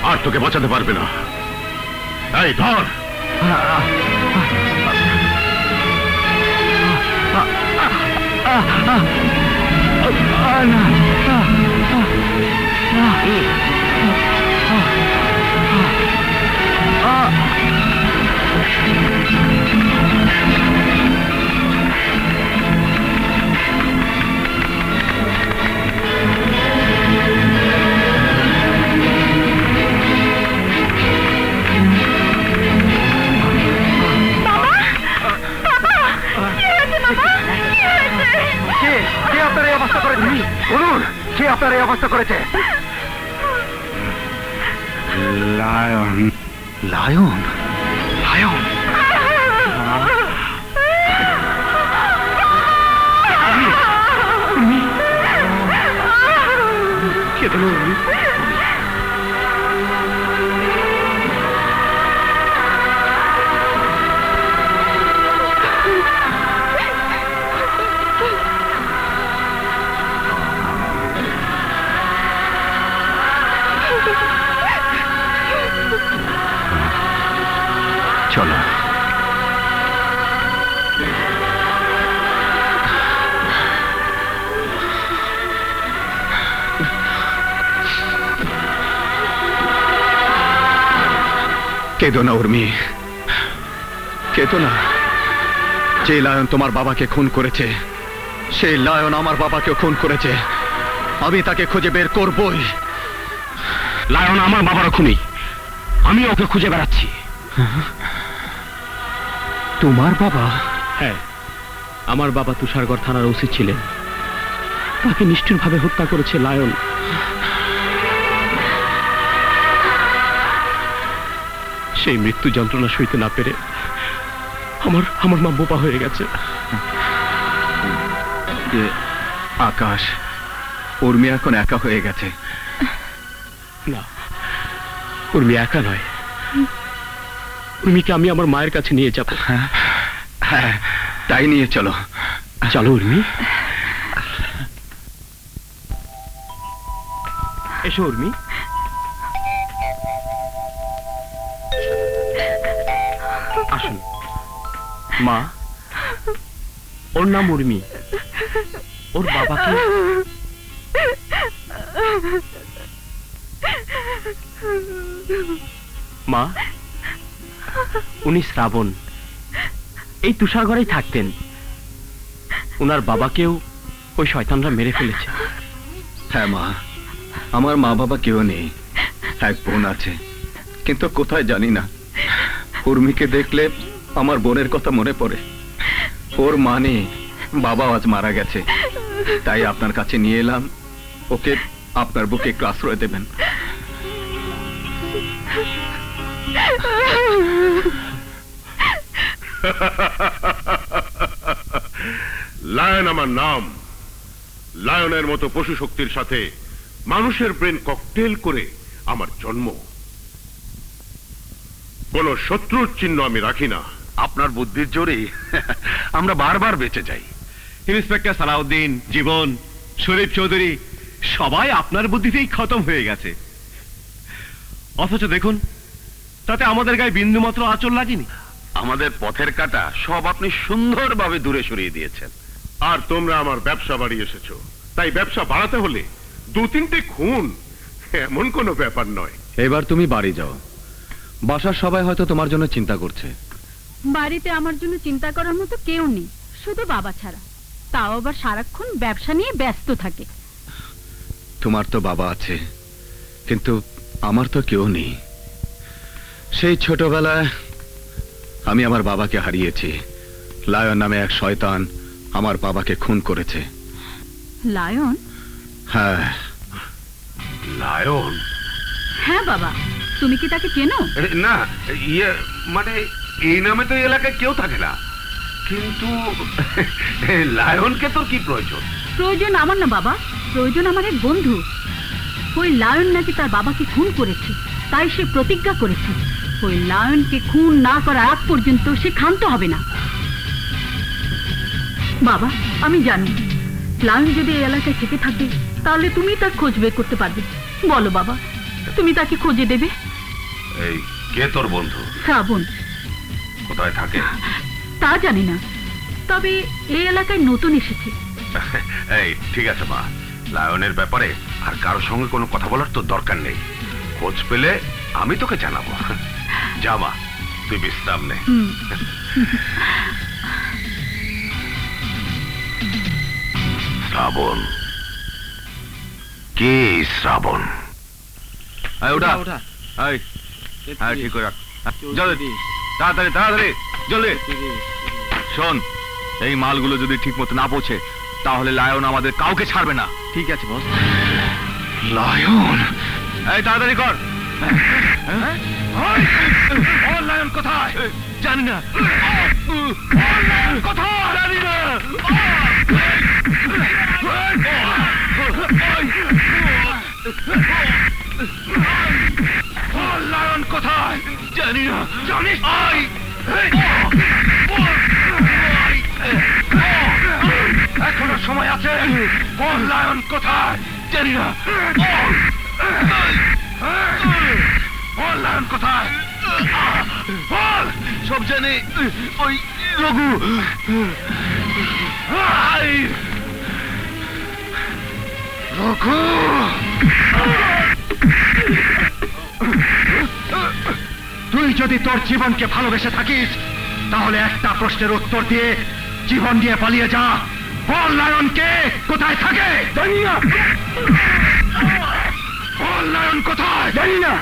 আর তোকে বাঁচাতে পারবে না। এই ধর। আপনার এই অবস্থা করেছে? লায়ন। লায়ন? লায়ন? চলো। কেঁদো না উর্মি, কেঁদো না। যে লায়ন তোমার বাবাকে খুন করেছে, সেই লায়ন আমার বাবাকেও খুন করেছে। আমি তাকে খুঁজে বের করবই। লায়ন আমার বাবারও খুনি, আমি ওকে খুঁজে বেড়াচ্ছি। তোমার বাবা? হ্যাঁ, আমার বাবা তুষারগড় থানার ওসি ছিলেন, তাকে নিষ্ঠুরভাবে হত্যা করেছে লায়ন। সেই মৃত্যু যন্ত্রণা সইতে না পেরে আমার মা বোপা হয়ে গেছে। আকাশ, উর্মি এখন একা হয়ে গেছে। না, উর্মি একা নয়, উর্মিকে আমি আমার মায়ের কাছে নিয়ে যাব। হ্যাঁ, তাই নিয়ে চলো। চলো উর্মি। এসো উর্মি। আসুন। মা, ওর নাম উর্মি। ওর বাবাকে মা, উনি শ্রাবণ, এই তুষার ঘরেই থাকতেন। উনার বাবাকেও ওই শয়তানরা মেরে ফেলেছে। হ্যাঁ মা, আমার মা বাবা কেউ নেই, এক বোন আছে, কিন্তু কোথায় জানি না। উর্মিকে দেখলে আমার বোনের কথা মনে পড়ে। ওর মা নেই, বাবা আজ মারা গেছে, তাই আপনার কাছে নিয়ে এলাম। ওকে আপনার বুকে একটু আশ্রয় দেবেন। লায়ন আমার নাম। লায়নের মতো পশু শক্তির সাথে মানুষের ব্রেন ককটেল করে আমার জন্ম। কোন শত্রুর চিহ্ন আমি রাখি না। আপনার বুদ্ধির জোরে আমরা বারবার বেঁচে যাই। ইন্সপেক্টর সালাউদ্দিন, জীবন, শরীফ চৌধুরী সবাই আপনার বুদ্ধিতেই খতম হয়ে গেছে। অথচ দেখুন, তাতে আমাদের গায়ে বিন্দু মাত্র আঁচড় লাগেনি। আমাদের পথের কাঁটা সব আপনি সুন্দরভাবে দূরে সরিয়ে দিয়েছেন। আর তোমরা আমার ব্যবসা বাড়িয়ে এসেছো, তাই ব্যবসা বাড়াতে হলে 2-3টে খুন এমন কোনো ব্যাপার নয়। এবার তুমি বাড়ি যাও। বাসার সবাই হয়তো তোমার জন্য চিন্তা করছে। বাড়িতে আমার জন্য চিন্তা করার মতো কেউ নেই, শুধু বাবা ছাড়া। তাও আবার সারাক্ষণ ব্যবসা নিয়ে ব্যস্ত থাকে। তোমার তো বাবা আছে, কিন্তু আমার তো কেউ নেই। সেই ছোটবেলায় আমি আমার বাবাকে হারিয়েছি। লায়ন নামে এক শয়তান আমার বাবাকে খুন করেছে। লায়ন? হ্যাঁ। লায়ন? হ্যাঁ বাবা, তুমি কি তাকে চেনো? না, ইয়ে মানে এই নামে তো এই এলাকায় কেউ থাকে না, কিন্তু লায়নকে তোর কি প্রয়োজন? প্রয়োজন আমার না বাবা, প্রয়োজন আমার এক বন্ধু। ওই লায়ন নাকি তার বাবাকে খুন করেছে, তাই সে প্রতিজ্ঞা করেছে ওই লায়নকে খুন না করার আগ পর্যন্ত সে ক্ষান্ত হবে না। বাবা, আমি জানি লায়ন যদি এই এলাকায় থেকে থাকে, তাহলে তুমি তার খোঁজ বের করতে পারবে। বলো বাবা, তুমি তাকে খুঁজে দেবে? এই কে তোর বন্ধু? শ্রাবণ। কোথায় থাকে? তা জানি না, তবে এই এলাকায় নতুন এসেছে। এই ঠিক আছে মা, লায়নের ব্যাপারে আর কারোর সঙ্গে কোনো কথা বলার তো দরকার নেই। খোঁজ পেলে আমি তোকে জানাবো। যা মা, তুই বিশ্রাম নে। শ্রাবণ? কে শ্রাবণ? ওটা ওটা ঠিক করে রাখ। জলদি, তাড়াতাড়ি তাড়াতাড়ি, জলদি। শোন, এই মালগুলো যদি ঠিক মতো না পৌঁছে, তাহলে লায়ন আমাদের কাউকে ছাড়বে না। ঠিক আছে বস। লায়ন? এই তাড়াতাড়ি কর। লায়ন কোথায়? জানি না। কোথায়? জানি না। লায়ন কোথায়? জানি না। জানিস? এখনো সময় আছে। বল লায়ন কোথায়? জানি না। বল লায়ন কোথায়? বল। সব জানি। ওই রঘু। রঘু! তুই যদি তোর জীবনকে ভালোবেসে থাকিস, তাহলে একটা প্রশ্নের উত্তর দিয়ে জীবন দিয়ে পালিয়ে যা। বল লায়নকে কোথায় থাকে? জানি না। বল লায়ন কোথায়? জানি না।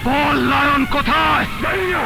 বল লায়ন কোথায়? জানি না।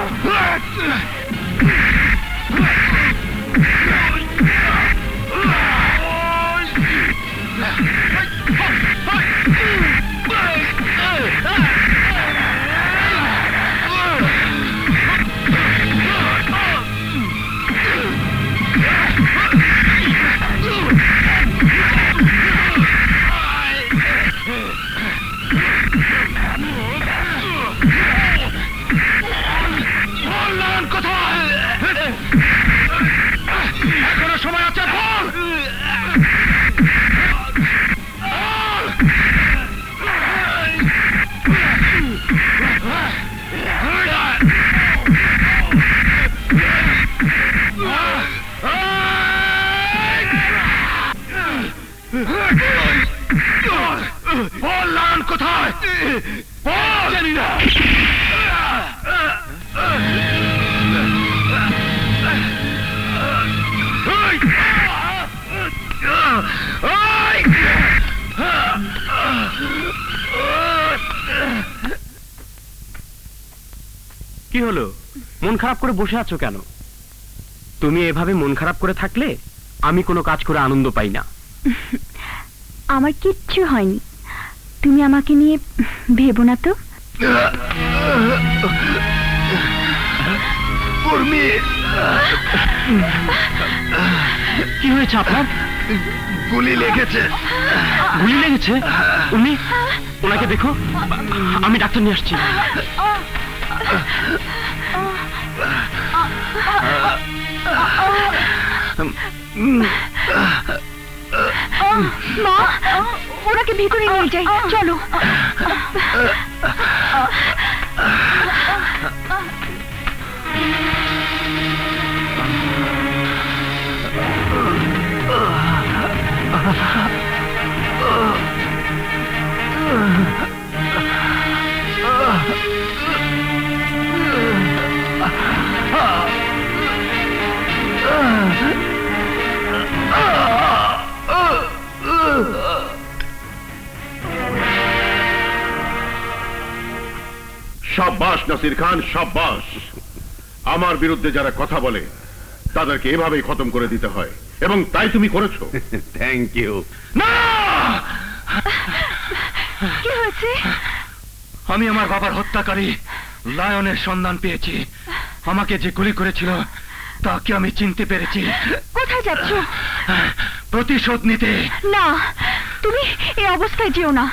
কি হলো, মন খারাপ করে বসে আছো কেন? তুমি এভাবে মন খারাপ করে থাকলে আমি কোনো কাজ করে আনন্দ পাই না। আমার কিচ্ছু হয়নি, তুমি আমাকে নিয়ে ভেবো না তো। কি হয়েছে আপনার? গুলি লেগেছে। গুলি লেগেছে? উনি, ওনাকে দেখো, আমি ডাক্তার নিয়ে আসছি। মা, ওনাকে ভিতরে নিয়ে যাই, চলো। শাবাশ নাসির খান, শাবাশ। আমার বিরুদ্ধে যারা কথা বলে তাদেরকে এভাবেই খতম করে দিতে হয়, এবং তাই তুমি করেছো। Thank you. কি হয়েছে? আমি আমার বাবার হত্যাকারী লায়নের সন্ধান পেয়েছি। আমাকে যে গুলি করেছিল তাকে আমি চিনতে পেরেছি। কোথায় যাচ্ছ? প্রতিশোধ নিতে। না, তুমি এই অবস্থায় যেও না,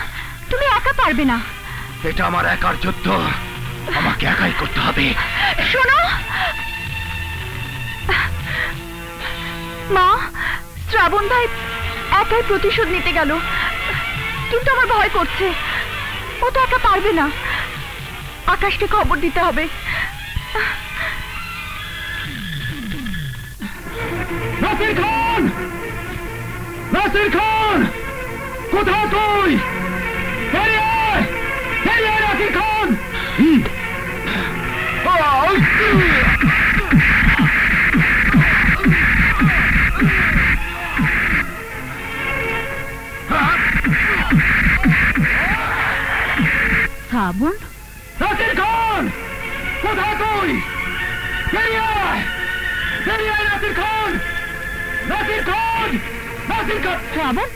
তুমি একা পারবে না। এটা আমার একার যুদ্ধ, আমাকে একাই করতে হবে। শোনো মা, শ্রাবণ ভাই একাই প্রতিশোধ নিতে গেল, কিন্তু আমার ভয় করছে। ও তো একা পারবে না, আকাশকে খবর দিতে হবে। নাসির খান, নাসির খান, কোথাও তুই? বেরিয়ে আয়, বেরিয়ে আয় নাসির খান। শ্রাবণ, নাসির খান, কোথায় তুই? বেরিয়ে আয়, বেরিয়ে আয় নাসির খান, নাসির খান, নাসির খান। শ্রাবণ,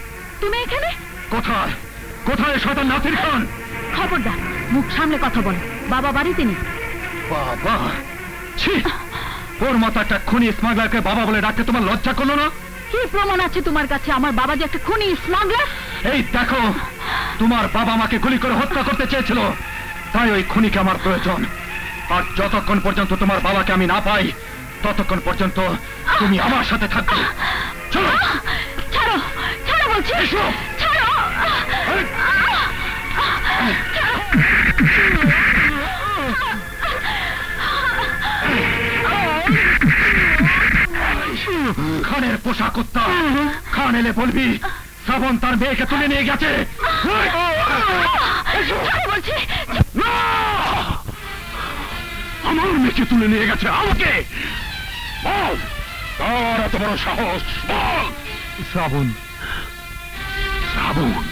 তুমি এখানে? কোথায়, কোথায় শয়তান নাসির খান? খবরদার, মুখ সামলে কথা বল। বাবা বাড়িতে নেই। বাবা, ছি! ওর মতো একটা খুনি স্মাগলারকে বাবা বলে ডাকতে তোমার লজ্জা করলো না? কি প্রমাণ আছে তোমার কাছে আমার বাবা যে একটা খুনি স্মাগলার? এই দেখো, তোমার বাবা আমাকে গুলি করে হত্যা করতে চেয়েছিল, তাই ওই খুনিকে আমার প্রয়োজন। আর যতক্ষণ পর্যন্ত তোমার বাবাকে আমি না পাই, ততক্ষণ পর্যন্ত তুমি আমার সাথে থাকবে। চলো। ছাড়ো, ছাড়ো বলছি, এসো। ছাড়ো। খানের পোষা কুত্তা, খান এলে বলবি শ্রাবণ তার মেয়েকে তুলে নিয়ে গেছে। ছাড়ো বলছি। না! আমার মেয়েকে তুলে নিয়ে গেছে আমাকে। বল, তোর এত বড় সাহস, বল। শ্রাবণ, শ্রাবণ,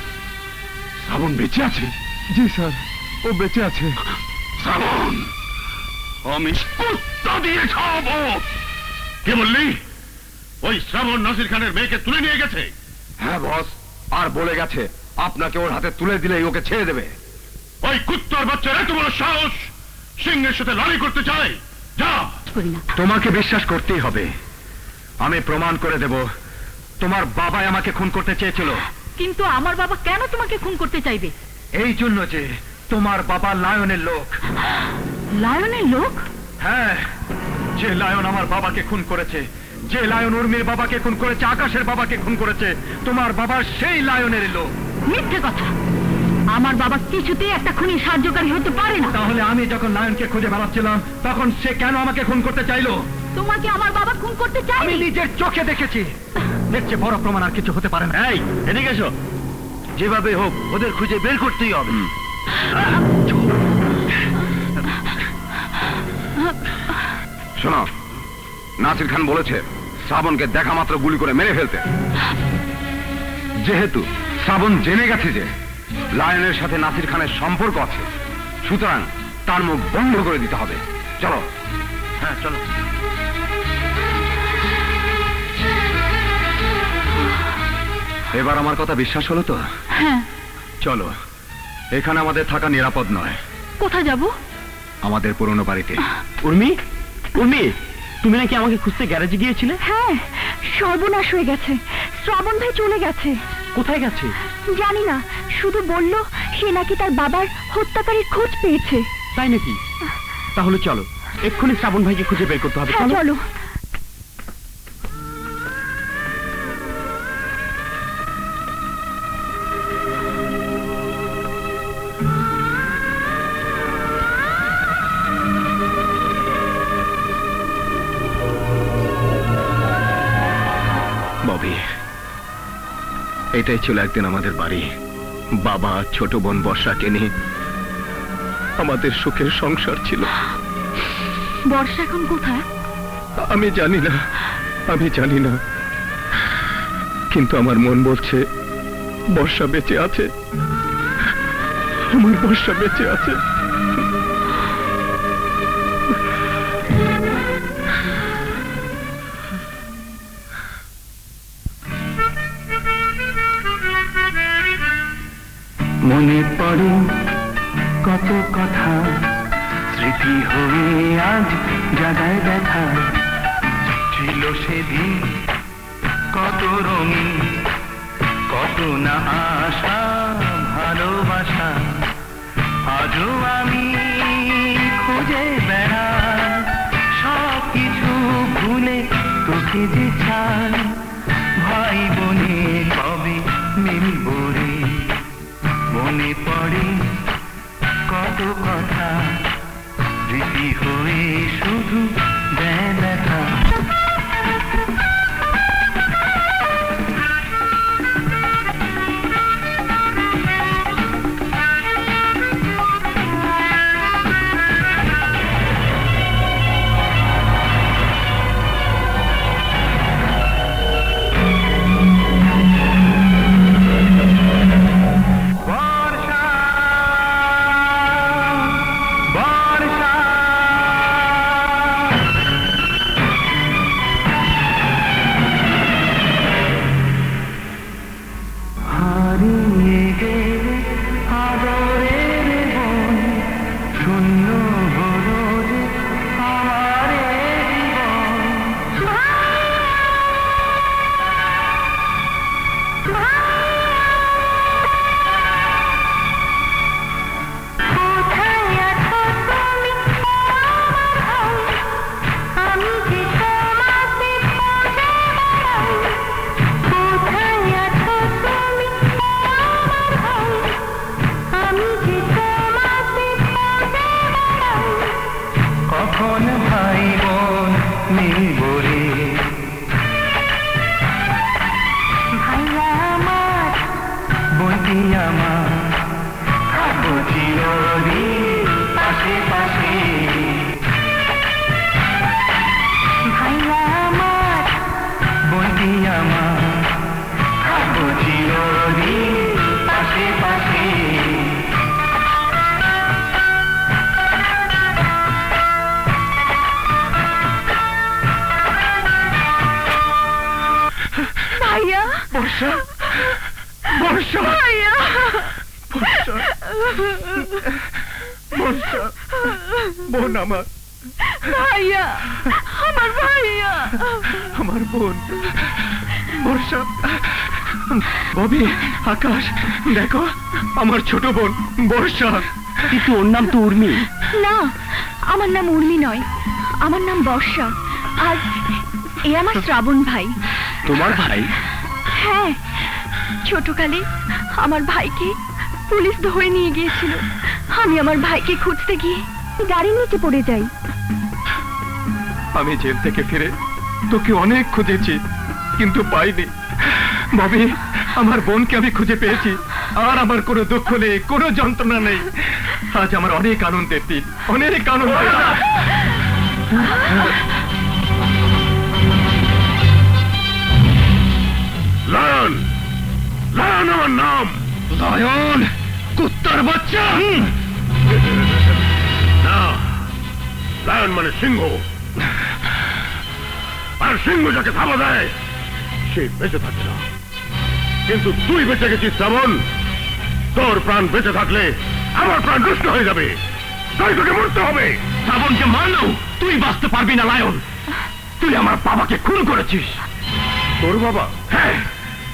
শ্রাবণ বেঁচে আছে? জি স্যার, ও বেঁচে আছে। শ্রাবণ, আমি কুত্তা দিয়ে খাওয়াবো। কে বললি? ওই শ্রাবণ নাসির খানের মেয়েকে তুলে নিয়ে গেছে? হ্যাঁ বস, আর বলে গেছে আপনাকে ওর হাতে তুলে দিলেই ওকে ছেড়ে দেবে। ওই কুত্তার বাচ্চার এত বড় সাহস, সিংহের সাথে লড়াই করতে চায়? যা। তোমাকে বিশ্বাস করতেই হবে। আমি প্রমাণ করে দেব তোমার বাবাই আমাকে খুন করতে চেয়েছিল। কিন্তু আমার বাবা কেন তোমাকে খুন করতে চাইবে? এই জন্য যে তোমার বাবা লায়নের লোক। লায়নের লোক? হ্যাঁ, যে লায়ন আমার বাবাকে খুন করেছে, যে লায়ন উর্মির বাবাকে খুন করেছে, আকাশের বাবাকে খুন করেছে, তোমার বাবা সেই লায়নের লোক। মিথ্যে কথা, আমার বাবা কিছুতেই একটা খুনি সাহায্যকারী হতে পারে না। তাহলে আমি যখন লায়নকে খুঁজে বেড়াচ্ছিলাম তখন সে কেন আমাকে খুন করতে চাইলো? তোমাকে আমার বাবা খুন করতে আমি চাইনি। নিজের চোখে দেখেছি। এর চেয়ে বড় প্রমাণ আর কিছু হতে পারে না। এই, এদিকে এসো। যেভাবে হোক ওদের খুঁজে বের করতেই হবে। শোনো, নাসির খান বলেছে শ্রাবণকে দেখা মাত্র গুলি করে মেরে ফেলতে। যেহেতু শ্রাবণ জেনে গেছে যে লায়নের সাথে নাসির খানের সম্পর্ক আছে, সুতরাং তার মুখ বন্ধ করে দিতে হবে। চলো। হ্যাঁ চলো। এবার আমার কথা বিশ্বাস হলো তো? হ্যাঁ। চলো, এখানে আমাদের থাকা নিরাপদ নয়। কোথায় যাব? আমাদের পুরনো বাড়িতে। উর্মি, উর্মি, তুমি নাকি আমাকে খুঁজতে গ্যারেজে গিয়েছিলে? হ্যাঁ, সর্বনাশ হয়ে গেছে। শ্রাবণ ভাই চলে গেছে। কোথায় গেছে? জানি না, শুধু বলল সে নাকি তার বাবার হত্যাকারীর খোঁজ পেয়েছে। তাই নাকি? তাহলে চলো, এক্ষুনি শ্রাবণ ভাইকে খুঁজে বের করতে হবে। হ্যাঁ, চলো। ববি, এটাই ছিল একদিন আমাদের বাড়ি। বাবা, ছোট বোন বর্ষাকে নিয়ে আমাদের সুখের সংসার ছিল। বর্ষা এখন কোথায়? আমি জানি না, আমি জানি না, কিন্তু আমার মন বলছে বর্ষা বেঁচে আছে। আমার বর্ষা বেঁচে আছে। মনে পড়ে কত কথা, স্মৃতি হয়ে আজ জাগায় ব্যথা। ছিল সেদিন কত রঙিন, কত না আশা ভালোবাসা। আজও আমি খুঁজে বেড়াই সব কিছু ভুলে তোকে যে চাই। ভাই বোনে কবে মিলব রে, মনে পড়ে কত কথা, স্মৃতি হয়ে শুধু দেয় ব্যথা। হারিয়ে গেলে আদরের বোন, শূন্য হলো যে আমার জীবন। কখন ভাই বোন মিলব রে, ভাইয়া আমার বোনটি আমার, থাকবো চিরদিন পাশে পাশে। ভাইয়া আমার বোনটি আমার, থাকবো চিরদিন পাশে পাশে। ভাইয়া, বর্ষা, বর্ষা, ভাইয়া, বর্ষা, বর্ষা, বোন আমার, ভাইয়া, আমার ভাইয়া, আমার বোন বর্ষা। ববি, আকাশ, দেখো আমার ছোট বোন বর্ষা। কিন্তু ওর নাম তো উর্মি। না, আমার নাম উর্মি নয়, আমার নাম বর্ষা। আর এ আমার শ্রাবণ ভাই। তোমার ভাই? হ্যাঁ, ছোটকালে আমার ভাইকে পুলিশ ধরে নিয়ে গিয়েছিল। আমি আমার ভাইকে খুঁজতে গিয়ে গাড়ির নিচে পড়ে যাই। আমি জেল থেকে ফিরে তোকে অনেক খুঁজেছি, কিন্তু পাইনি। ববি, আমার বোনকে আমি খুঁজে পেয়েছি, আর আমার কোনো দুঃখ নেই, কোনো যন্ত্রণা নেই। আজ আমার অনেক আনন্দের দিন, অনেক আনন্দের। লায়ন, লায়ন আমার নাম। লায়ন, কুত্তার বাচ্চা। না, লায়ন লায়ন মানে সিংহ, আর সিংহ যাকে থামা দেয় সে বেঁচে থাকে না। কিন্তু তুই বেঁচে গেছিস শ্রাবণ, তোর প্রাণ বেঁচে থাকলে আমার প্রাণ নষ্ট হয়ে যাবে, তাই তোকে মরতে হবে। শ্রাবণকে মারলেও তুই বাঁচতে পারবি না লায়ন। তুই আমার বাবাকে খুন করেছিস। তোর বাবা? হ্যাঁ,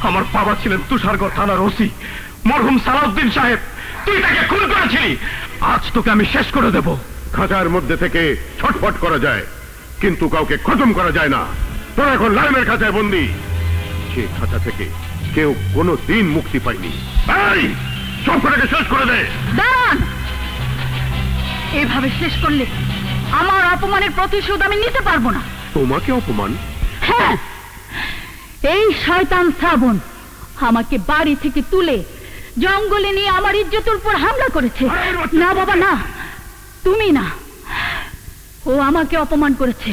আমার বাবা ছিলেন তুষারগড় থানার ওসি মরহুম সালাউদ্দিন সাহেব। তুই তাকে খুন করেছিলি। আজ তোকে আমি শেষ করে দেব। খাঁচার মধ্যে থেকে ছটফট করা যায়, কিন্তু কাউকে খতম করা যায় না। তোরা এখন লায়নের খাঁচায় বন্দি। সে খাঁচা থেকে কেউ কোনো দিন মুক্তি পায়নি। এই, সব কটাকে শেষ করে দে। দাঁড়ান, এভাবে শেষ করলে আমার অপমানের প্রতিশোধ আমি নিতে পারবো না। তোমাকে অপমান? হ্যাঁ, এই শয়তান শ্রাবণ আমাকে বাড়ি থেকে তুলে জঙ্গলে নিয়ে আমার ইজ্জতের উপর হামলা করেছে। না বাবা না, তুমি না, ও আমাকে অপমান করেছে।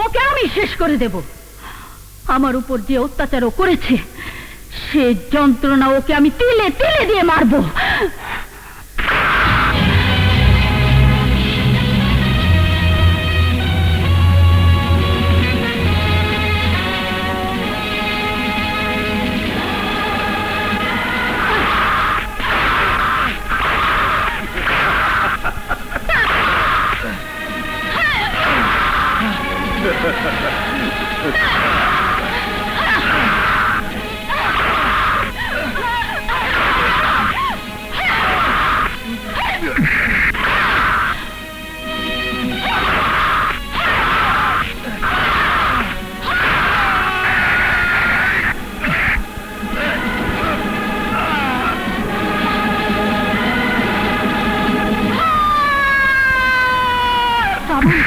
ওকে আমি শেষ করে দেব। আমার উপর যে অত্যাচার ও করেছে সে যন্ত্রণা ওকে আমি তিলে তিলে দিয়ে মারবো।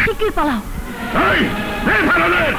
শিগগির পালাও। এই, এই ভালোদের!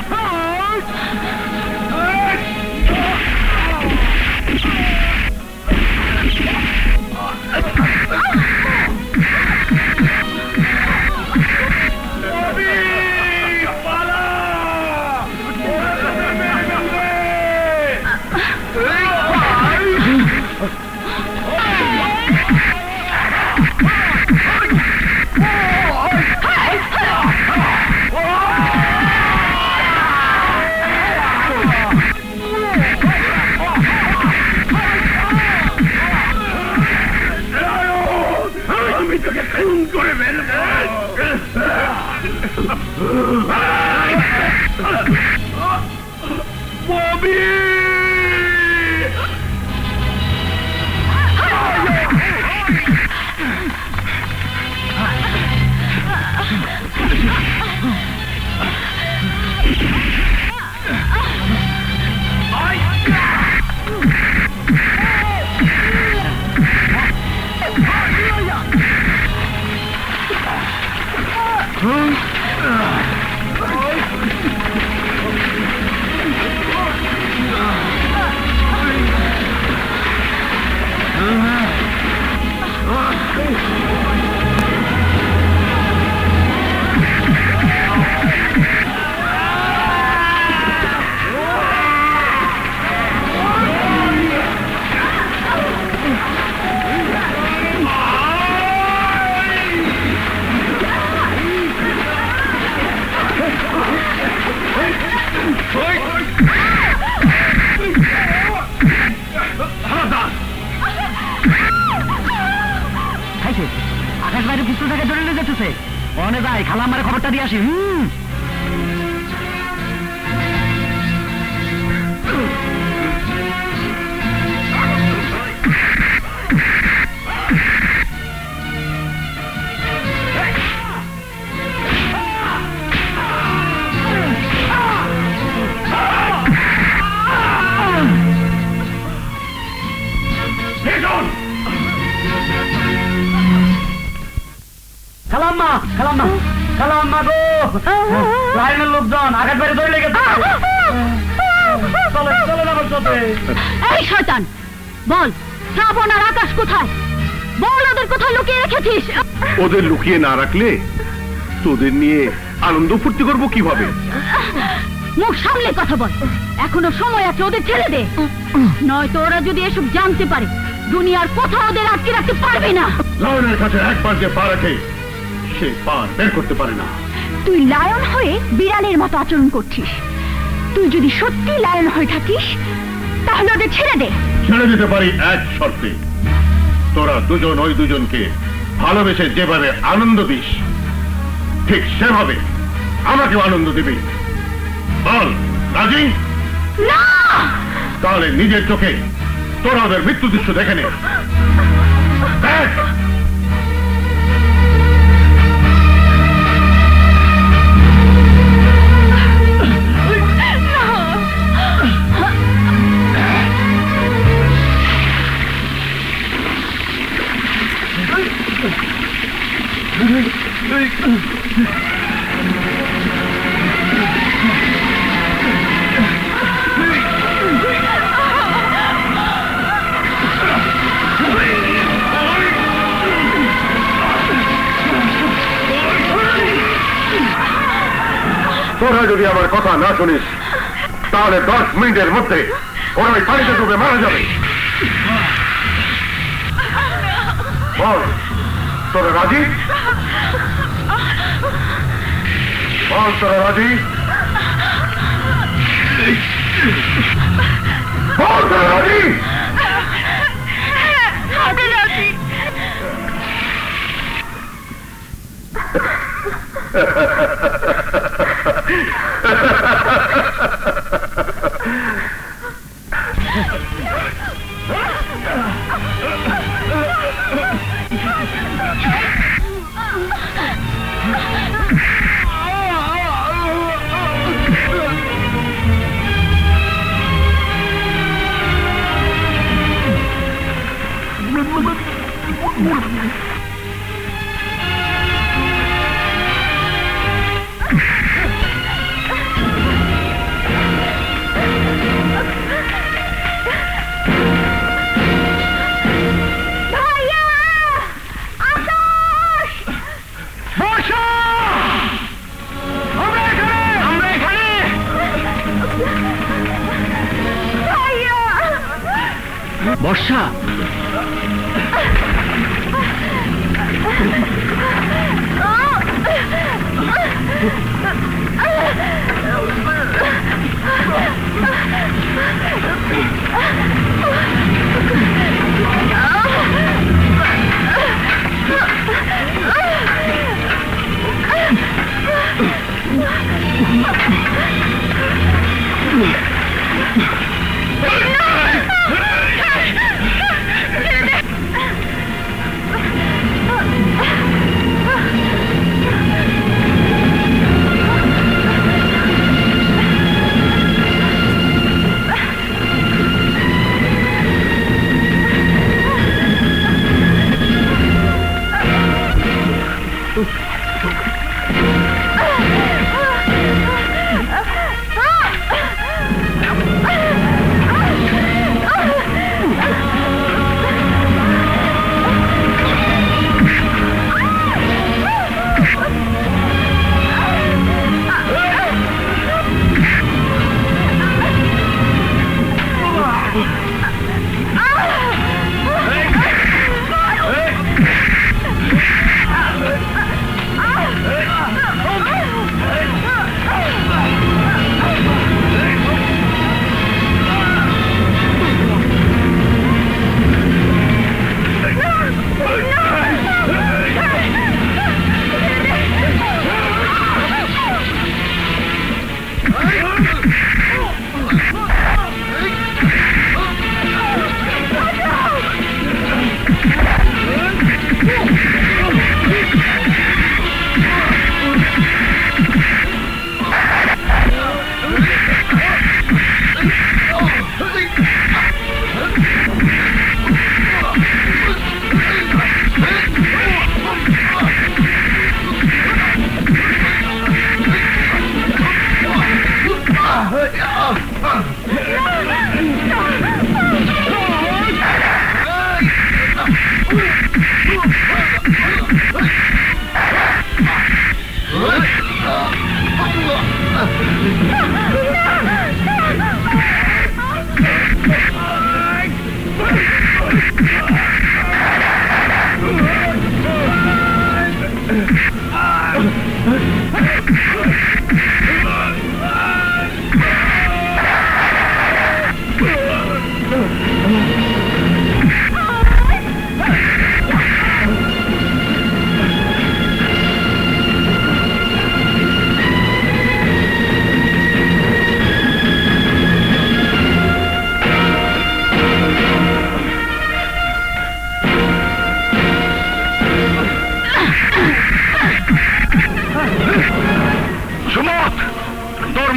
আকাশ বাইরে পুত্রটাকে ধরে নিয়ে যেতেছে। অনে যাই, খালা আমার খবরটা দিয়ে আসি। খালাম্মা, খালাম্মা, খালাম্মা গো, লাইনের লোকজন আঘাত বাইরে ধরে লেগেছে। চলো চলো না বলতে। এই শয়তান, বল শ্রাবণ আর আকাশ কোথায়? বল ওদের কোথায় লুকিয়ে রেখেছিস? ওদের লুকিয়ে না রাখলে তোদের নিয়ে আনন্দ ফুর্তি করবো কিভাবে? মুখ সামলে কথা বল, এখনো সময় আছে, ওদের ছেড়ে দে। নয়তো ওরা যদি এসব জানতে পারে দুনিয়ার কোথাও ওদের আটকে রাখতে পারবে না। লায়নের কাছে একবার যে পা রাখে সে পা বের করতে পারে না। তুই লায়ন হয়ে বিড়ালের মতো আচরণ করছিস। তুই যদি সত্যি লায়ন হয়ে থাকিস তাহলে ওদের ছেড়ে দে। ছেড়ে দিতে পারি এক শর্তে, তোরা দুজন ওই দুজনকে ভালোবেসে যেভাবে আনন্দ দিস ঠিক সেভাবে আমাকেও আনন্দ দিবি। বল রাজি? না! তাহলে নিজের চোখে তোরা ওদের মৃত্যু দৃশ্য দেখে নে। দেখ! তোরা যদি আমার কথা না শুনিস তাহলে 10 মিনিটের মধ্যে ওরা ওই পানিতে ডুবে মারা যাবে। বল তোরা রাজি? বল তোরা রাজি? বল তোরা রাজি? আমি রাজি। বর্ষা,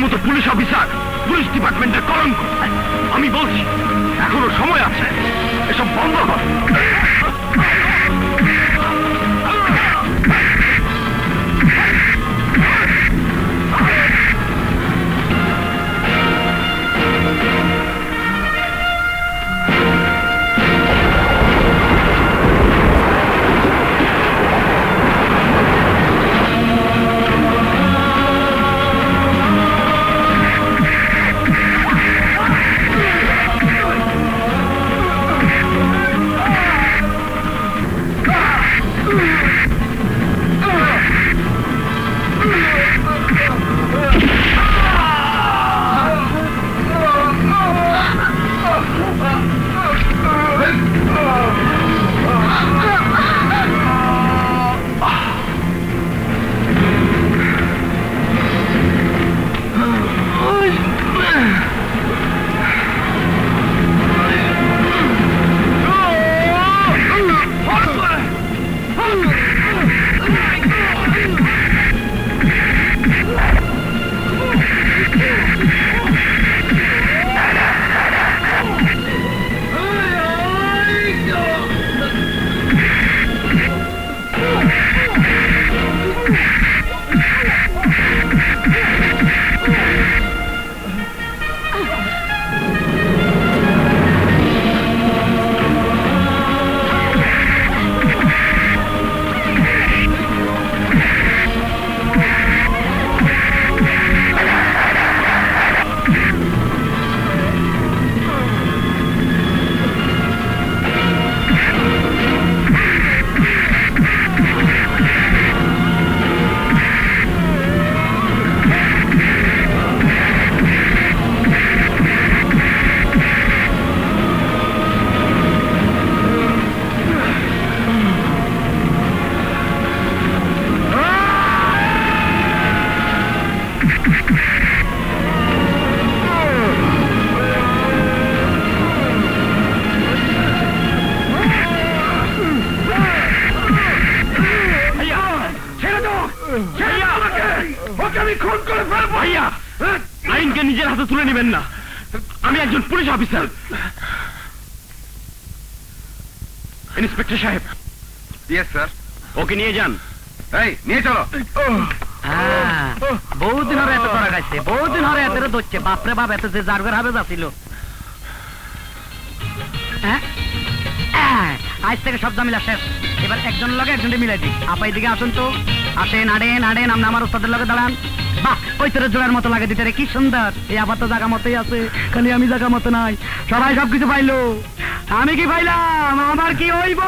মতো পুলিশ অফিসার পুলিশ ডিপার্টমেন্টের কলঙ্ক। আমি বলছি এখনো সময় আছে, এসব বন্ধ কর। আইনকে নিজের হাতে তুলে নেবেন না, আমি একজন পুলিশ অফিসার। ইন্সপেক্টর সাহেব। Yes sir. ওকে নিয়ে যান। এই নিয়ে চলো। বহুদিন হরে এত করা গেছে, বহুদিন হরে এত ধরছে। বাপরে বাপ, এত যে জারগর হবে যাচ্ছিল। আজ থেকে সব ঝামেলা শেষ। এবার একজনের লগে একজনকে মিলাই দিই। আপাই দিকে আসুন তো। আসেন, আড়েন আড়েন, আপনি আমার ওস্তাদের লগে দাঁড়ান। বাহ, ওই তোর জোড়ার মতো লাগে দিতে রে, কি সুন্দর। এই আবার তো জায়গা মতোই আছে, খালি আমি জায়গা মতো নাই। সবাই সবকিছু পাইলো, আমি কি পাইলাম? আমার কি হইব?